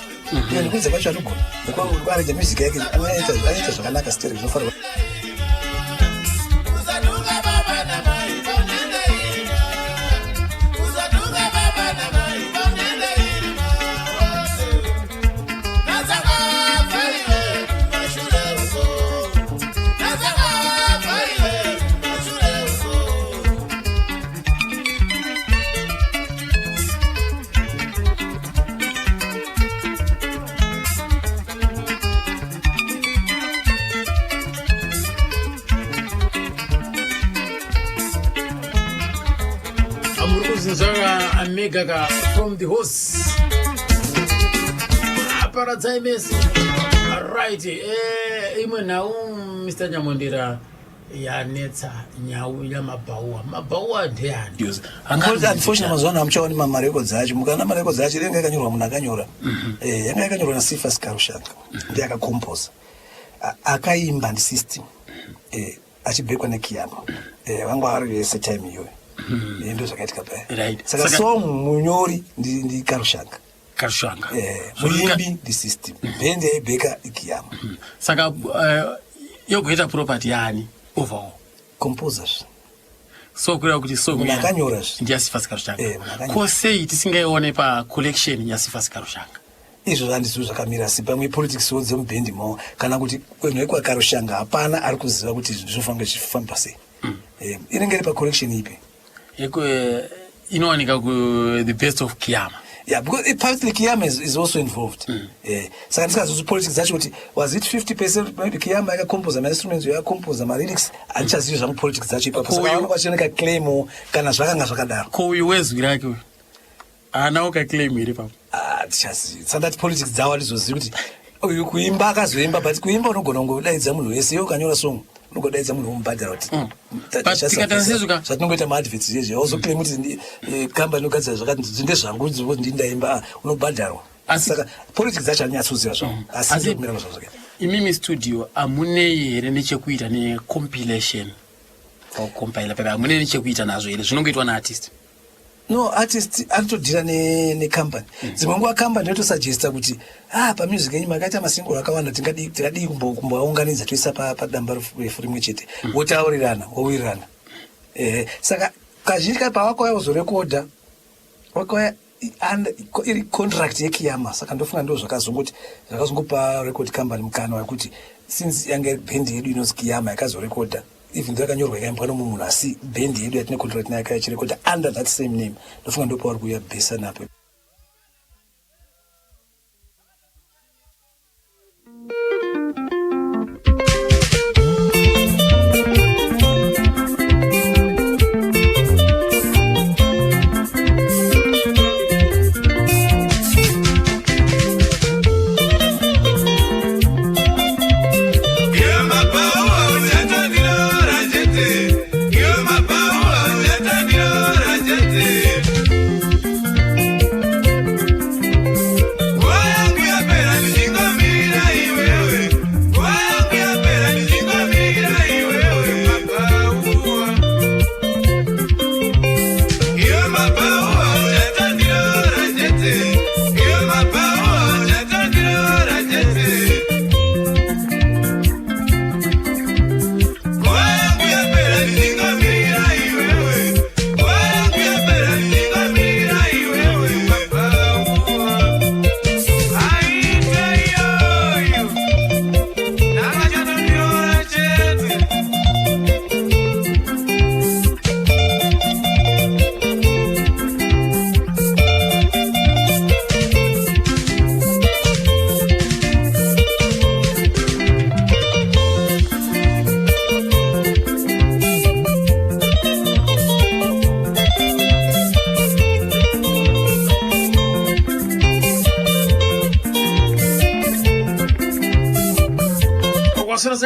iyo nekuidza kwacho anogona nekuareja music yake anoita zvakanaka stereo zvinofanirwa. Amega from the host aparadza Messi right imwe now Mr. Nyamondira yanetsa nyau ya mabhawa ndeani unfortunately mazwana amchaoni marecords acho mukana marecords acho renga yakanyorwa munhu akanyora yanga yakanyorwa naSifas Karushanga ndiye akacompose akaimba ndi system achibekwa neKiyama vanga vari vese time iyoyo ndo zvakaitika paya saka song munyori ndi Karushanga muimbi ndi system band yaibheka iKiyama saka yogoita property yani overall composers so kureva kuti song akanyora ndiyaSifas Karushanga kosei tisingaione pacollection yaSifas Karushanga izvo zvandizo zvakamira asi pamwe politics dzemubhendi mao kana kuti kwenhu kwakarushanga hapana ari kuziva kuti zvinofanga zvichifamba sei inenge iri pacollection ipi inowanika ku the best of Kiyama. Yeah, because partly Kiyama is also involved. Saka ndikazozi politics zacho kuti was it 50% maybe Kiyama yakakompoza instruments yakakompoza lyrics andichazivi zvamu politics zacho ipapo saka vanokwachiona claim kana zvakanga zvakadaro ko uyu wezwi rake ana ukaclaim iri papo tichazivi saka that politics dzawo ndizozivi kuti uyu kuimba akazoimba but kuimba unogona kungodaidza munhu wese iwe ukanyora song ungodaidza munhu womubhadhara kuti zvatinongoita maadverts izvezvi auzoclaim kuti kambani inogadzira zvakati ndezvangu ndindaimba unobhadharwa saka politics dzacho handinyatsouziva zvavo asi kumira zvavo zvakaita imimi studio amunei here nechekuita necompilation compile paka amunei nechekuita nazvo here zvinongoitwa naartist no artist anotodhira necompany dzimwe nguva company yotosuggesta kuti pamusic yenyu makaita masingle akawanda tingadi kumboaunganidza toisa padamba refu rimwe chete wotaurirana wowirirana saka kazhinji kai pawakauya kuzorekodha wakauya iri contract yeKiyama saka ndofunga ndo zvakazongopa record company mukana wekuti since yange band yedu inonzi Kiyama yakazorekodha even though yakanyorwa ikaimbwa nomumwe munhu asi band yedu yatine contract nayo yakachirekodha under that same name ndofunga ndo pauri kuuya bhesa napo.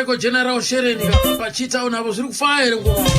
Tireko General Shereni pachita unavo zviri kufire ngoma.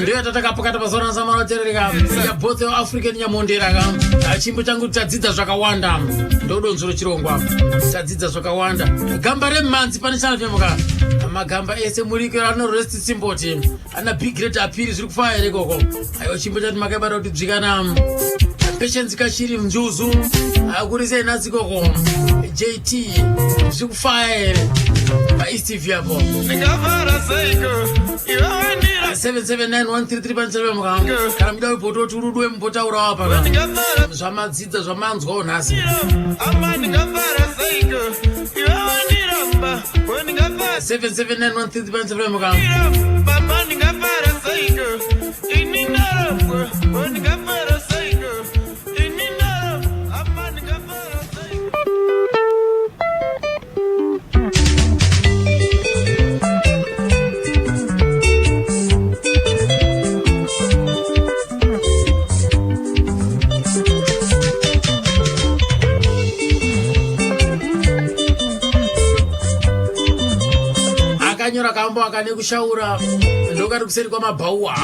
Ndio tatakapokata pasona samara terereka ya both African nyamondera ka chimbo changu tadzidza zvakawanda ndodonzuro chirongwa tadzidza zvakawanda gamba remanzi pane chana chemuka magamba ese muriko rano rest symbol ana big great appeal zviri kufire ikoko ayo chimbo chati makabara kuti dzvikana patience kashiri mjuzu akurise nazi koko JT zviri kufire pa East Viapo Nikavara seiko 7791337 mukanga kana muda webhoto turudwe mbotaura wapa zvamadzidza zvamanzwa nhasi Amani ngavara seiko 7791337 mukanga Papa ngavara seiko Ininaro ngavara seiko Ininaro Amani ngavara seiko akanyora kambo akane kushaura ndokati kuseri kwa mabhaua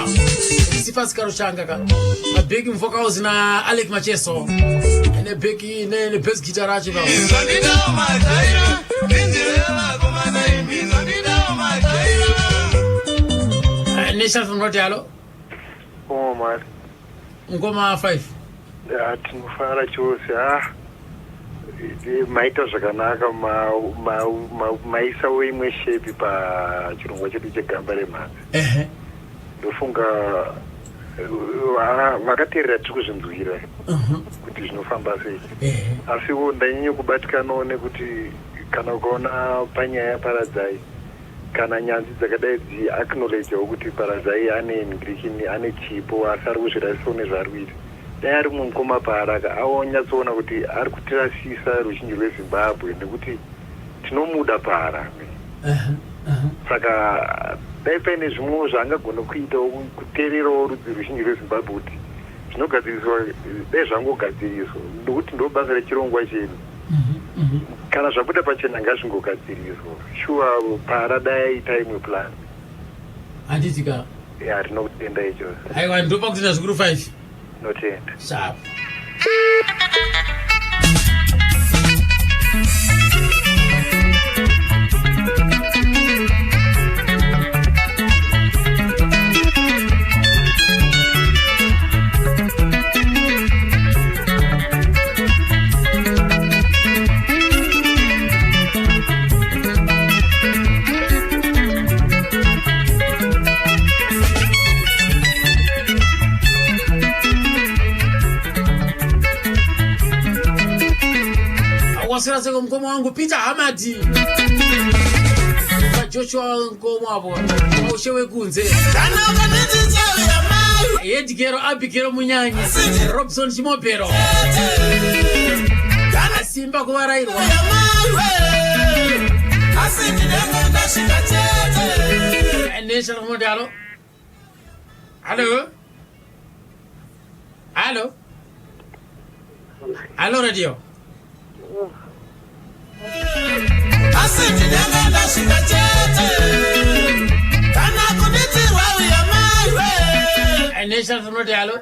sifasikaro changa ka mabeki mvokauzi na Alec Macheso ene beki ne bass guitar racho ka Nation from Rotalo man. ngoma 5 Tinofara chose maita zvakanaka maisa weimwe shape pachirongwa chedu chegamba remanzi ndofunga vakateerera tiri kuzvinzwira kuti zvinofamba sei asiwo ndanyanya kubatikanawo nekuti kana ukaona panyaya Paradzai kana nyanzi dzakadai dzi-acknowledgewo kuti Paradzai ane immigration ane chipo asi ari kuzvirasisawo nezvaari kuita dai ari mukoma Paaraka awonyatsoona kuti ari kutirasisa ruzhinji rweZimbabwe nekuti tinomuda Paaraka saka dai paine zvimwewo zvaangagona kuitawo kuteererawo rudzi ruzhinji rweZimbabwe kuti zvinogadziriswa dai zvangogadziriswa ndokuti ndo basa rechirongwa chedu kana zvabuda pachena ngazvingogadziriswa shuwa Paara dai aita imwe plan handitika Rinokutenda ichozo. Aiwa ndopa kuti zvikuru 5. Notenda. Sharp. Wasira seko mkomo wangu Peter Hamadi Joshua mkomo hapo ushewe kunze Edgero Abigero Munyanyi Robson Chimopero Simba kuwarairwa Nesha Modalo Hello Hello Hello radio Nation from Hello.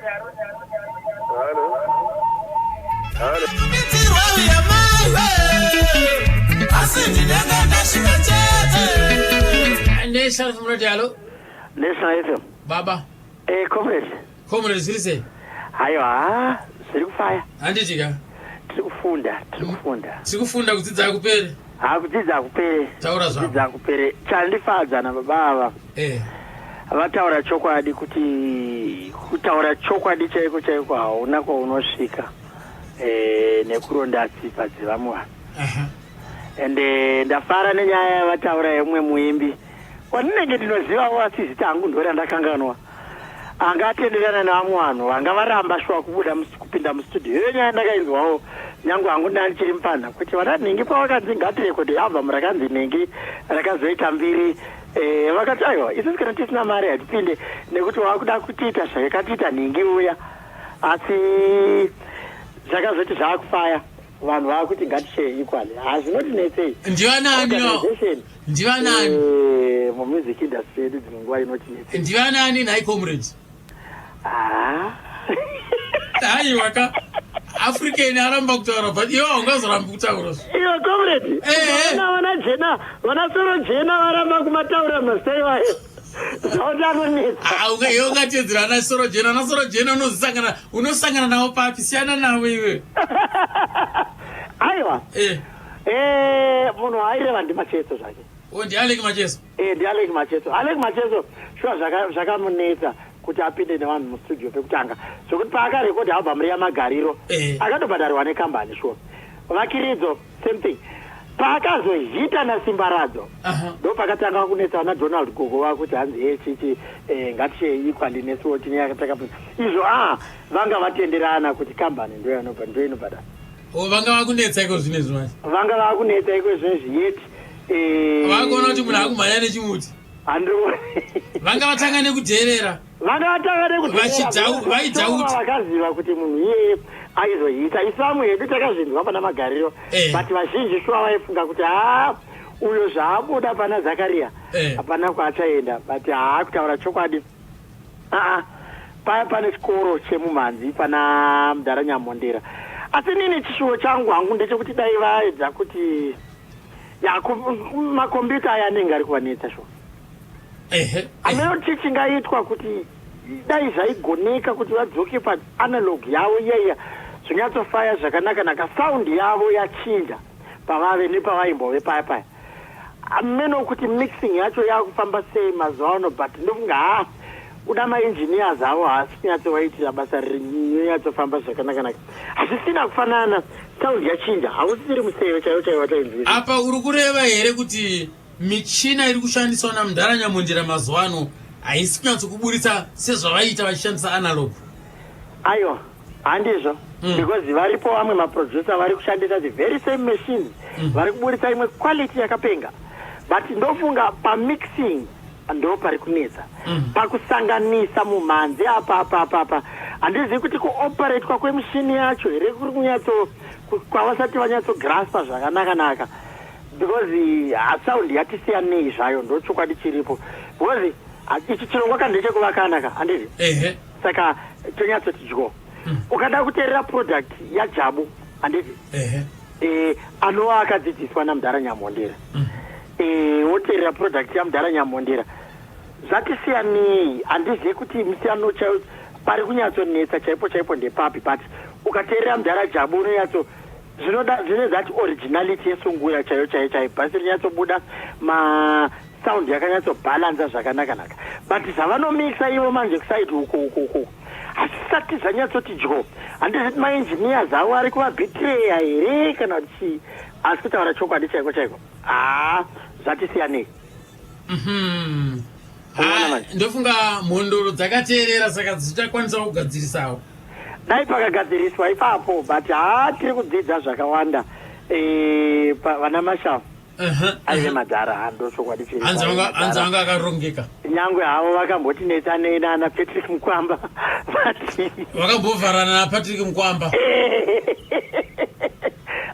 Nation from Hello. Nation Baba. Comrades, listen. Aiwa, sirikufaya. Anditika. Tikufunda kudzidza kupere. Kudzidza kupere. Taura zvapo. Kudzidza kupere. Chandifadza na baba. Vataura chokwadi kuti kutaura chokwadi chaiko hauna kwaunosvika. Nekuronda tsipa dzevamwe. Ende ndafara nenyaya vataura yemwe muimbi. Wandinenge ndinozivawo asi zita hangu ndori ndakanganwa. Angatenderana nevamwe vanhu vanga varamba shwa kubuda kupinda mustudio. Iyo nyaya ndakainzwawo nyangu hangu ndachiri mpana kuti varanhingi pavakanzi ngatirekodi album rakanzi nhingi rakazoita mbiri vakati aiwa isusu kana tisina mari hatipinde nekuti wakuda kutiita zvakatiita nhingi uya asi zvakazoti zvakufaya vanhu vakuti ngatishare equally hazvinotinetsei ndivanani mumusic industry yedu dzimwe nguva inotinetsei ndivanani nhai comrades aiwaka African aramba kutaura but iwo ungazoramba kutaura iwo comrade wana jena wana soro jena varamba kumataura masai wayo unga iwo ungatedzera na soro jena unosangana nawo papi siyana nawe iwe aiwa munhu aireva ndimacheso zvake ndialeki macheso ndialeki macheso shuwa zvakamunetsa kuti apinde nevanhu mustudio pekutanga zvokuti paakarekodhi album yamagariro akatobhadharwa nekambani shuwa vakiridzo same thing paakazohita nasimba radzo ndo pakatanga kunetsa na Donald Gogo wakuti hanzi chichi ngatishe equally nesuwo tinyakatakapinda izvo vanga vatenderana kuti kambani ndo inobhadhara vanga vakunetsa iko zvinezvi manje vanga vakunetsa iko zvinezvi yeti vakaona kuti munhu akumhanya nechimuti vanga vatanga nekudherera vakaziva kuti munhu iyeye aizohita isu vamwe hedu takazvinzwa pana magariro but vazhinji shuwa vaifunga kuti uyo zvaabuda pana Zakariya hapana kwaachaenda but kutaura chokwadi paya pane chikoro chemumhanzi pana Mudharanyamondera asi nini chishuwo changu hangu ndechekuti dai vaedza kuti makombiyuta aya anenge ari kuvanetsa shuwa aminoti chingaitwa kuti dai zvaigoneka kuti vadzoke paanalog yavo iyaiya zvinyatsofaya zvakanaka saundi yavo yachinja pavave nepavaimbove paya ameno kuti mixing yacho yakufamba sei mazuva ano but ndofunga uda maengineers avo haasi kunyatsovaitira basa rinyatsofamba zvakanaka hazvisina kufanana saundi yachinja hausisiri museve chaiwo watainzira apa uri kureva here kuti michina iri kushandiswa naMudharanyamondera mazuva ano haisi kunyatsokuburitsa sezvavaita vachishandisa analog aiwa handizvo because varipo vamwe maproducer vari kushandisa the very same machines vari kuburitsa imwe quality yakapenga but ndofunga pamixing ndo pari kunetsa pakusanganisa mumhanzi apa handizivi kuti kuoperatwa kwemishini yacho here kuri kunyatso kwavasati vanyatsograspa zvakanaka because saundi yatisiyanei zvayo ndo chokwadi chiripo because ichi chirongwa ndechekuvakanaka handiti saka tonyatsoti dyo ukada kuteerera product yajabu handiti anova akadzidziswa namudhara Nyamondera woteerera product yamudhara Nyamondera zvatisiyanei handizivi kuti musiyano chaiwo pari kunyatsonetsa chaipo ndepapi but ukateerera mudhara Jabu unonyatso zvine zati originality yesungura chaiyo basi rinyatsobuda sound yakanyatsobhalansa zvakanaka but zvavanomixa ivo manje kusaidi uku hasisati zvanyatsoti dyo handiziti mainjiniers avo ari kuvabhitreya here kana kuti asi kutaura chokwadi chaiko zvatisiyanei ndofunga mhondoro dzakateerera saka dzichakwanisa kugadzirisawo dai pakagadziriswa ipapo but tiri kudzidza zvakawanda vana Mashavu aive madhara ndochokwadi hanzi vanga akarongeka nyangwe havo vakambotinetsa nana Patrick Mukwamba vakambovharana naPatrick Mukwamba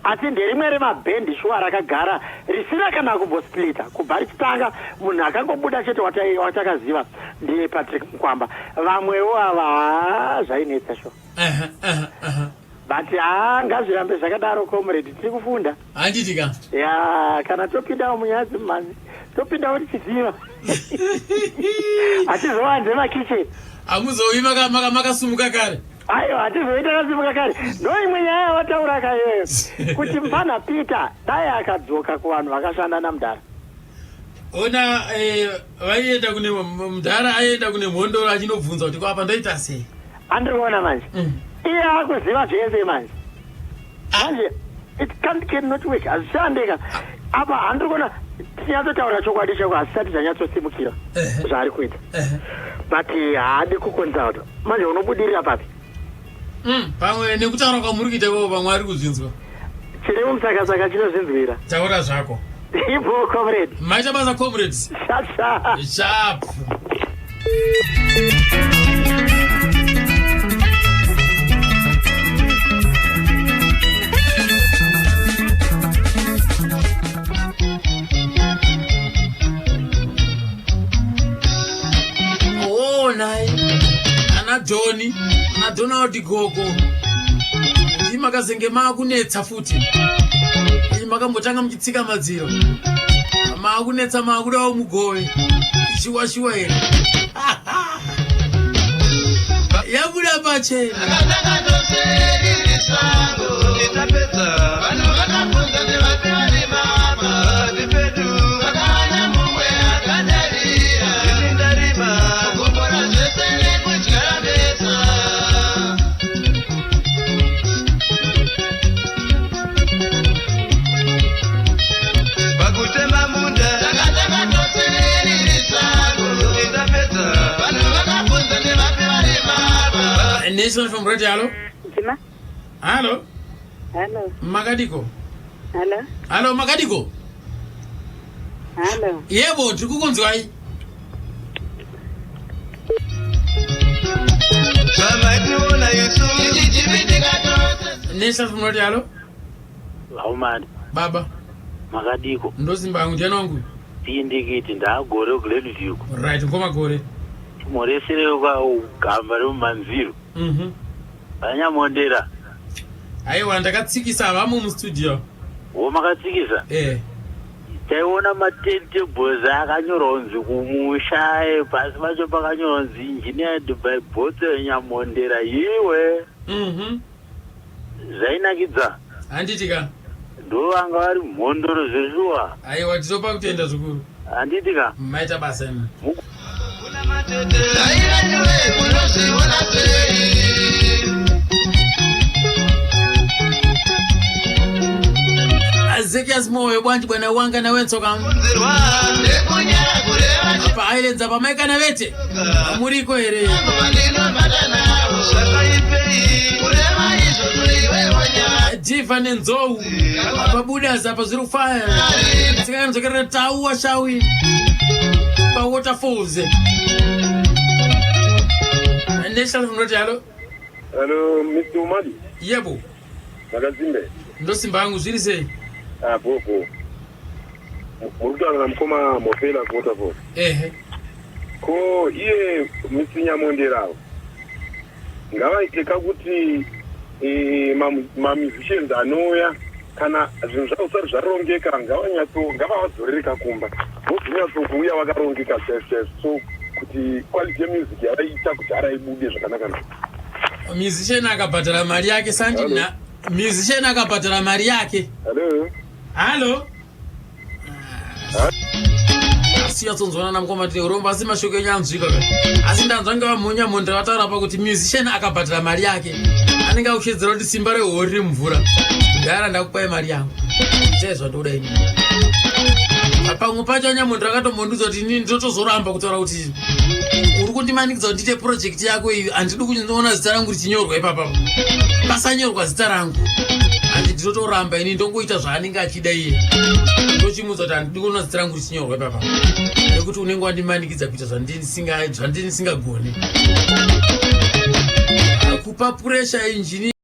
asi nderimwe remabhendi shuwa rakagara risina kana kumbosplita kubva richitanga munhu akangobuda chete watakaziva ndiye Patrick Mukwamba vamwewo ava zvainetsa shuwa but ngazvirambe zvakadaro comrade tiri kufunda handitika ya kana topindawo munyazi mmanzi topindawo tichiziva hatizowanze makicheni hamuzouyi makasumuka kare aiwa hatizoita kasimuka kare ndoimwe nyaya yawataura kayoyo kuti mfana Peter dai akadzoka kuvanhu vakashanda namudhara ona vaienda kune mudhara aienda kune mhondoro achinobvunza kuti kwapa ndoita sei handiri kuona manje iye akuziva zvese manje it cannot work hazvichandeka apa handiri kuona tinyatsotaura chokwadi chako hasisati zvanyatsosimukira zvaari kuita but haadi kukonsulta manje unobudirira papi pamwe nekutaura kwamuri kuita ivo pamwe ari kuzvinzwa chirimo musakasaka chinozvinzwira taura zvako ipo comrade maita basa comrades sharp nai ana Doni ana Donald Gogo imakazenge makunetsa futi makambotanga muchitsika madziro makunetsa makudawo mugove chiwashiwa here yabuda pachena Nation from Radio Hello. Jima. Hello. Hello. Makadiko. Hello. Hello Makadiko. Hello. Yebo tikukunzwai. Nation from Radio Hello. Laumani. Baba. Makadiko. Ndozimba yangu jana wangu. Tindikiti ndagore kuledu. Right, ngoma gore. Moresere ukagamba remumanziro. Nyamondera. Aiwa ndakatsikisa vamo mustudio. Womakatsikisa? Taiona matente bhoza akanyoronzi kumusha pasi pacho pakanyoronzi engineered by Botse Nyamondera iwe. Zvainakidza. Handitika. Ndo vanga vari mhondoro zvezhuwa. Aiwa tizopa kutenda zvikuru. Handitika. Maita basa imi. Azekias moyo bwanji bwana wanga na wensoka apa islands apa maikana vete muriko here Diva nenzou apa buda zapa zviri kufaya tsinganzokerera tauwa shawi pa waterfalls Nation from Radio Hello. Hello, Mr. Umadi. Yebo. Magazimbe. Ndo simba yangu zviri sei? Popo. Murutana namkoma mofela kuota po. ko iye Misinyamonderawo ngavaiteka kuti musicians anouya kana zvinhu zvavo usati zvarongeka ngavavadzorereka kumba vozinyatsokuuya vakarongeka sese so kuti quality yemusic yavaita kuti araibude zvakanaka. Musician akabhadhara mari yake sandina. Musician akabhadhara mari yake. Halo. Asiyatsonzwana namkomati uromba asi mashoko enyanzvika asi ndanzwa ngavamhonya mondra vataura pa kuti musician akabhadhara mari yake anenge akushedzera kuti simba rehori rimvura ndara ndakupai mari yangu chezva ndoda ini pamwe pacho nyamondra akatombondudza kuti inini ndotozoramba kutaura kuti uri kundimanikidza kuti ndiite project yako iyi handidi kunoona zita rangu richinyorwa ipapa pasanyorwa zita rangu handi ndinotoramba ini ndongoita zvaanenge achida iye ndochimudza kuti handidi kuona zita rangu richinyorwa ipapa nekuti unenge wandimanikidza kuita zvandini singagoni kupa puresha injini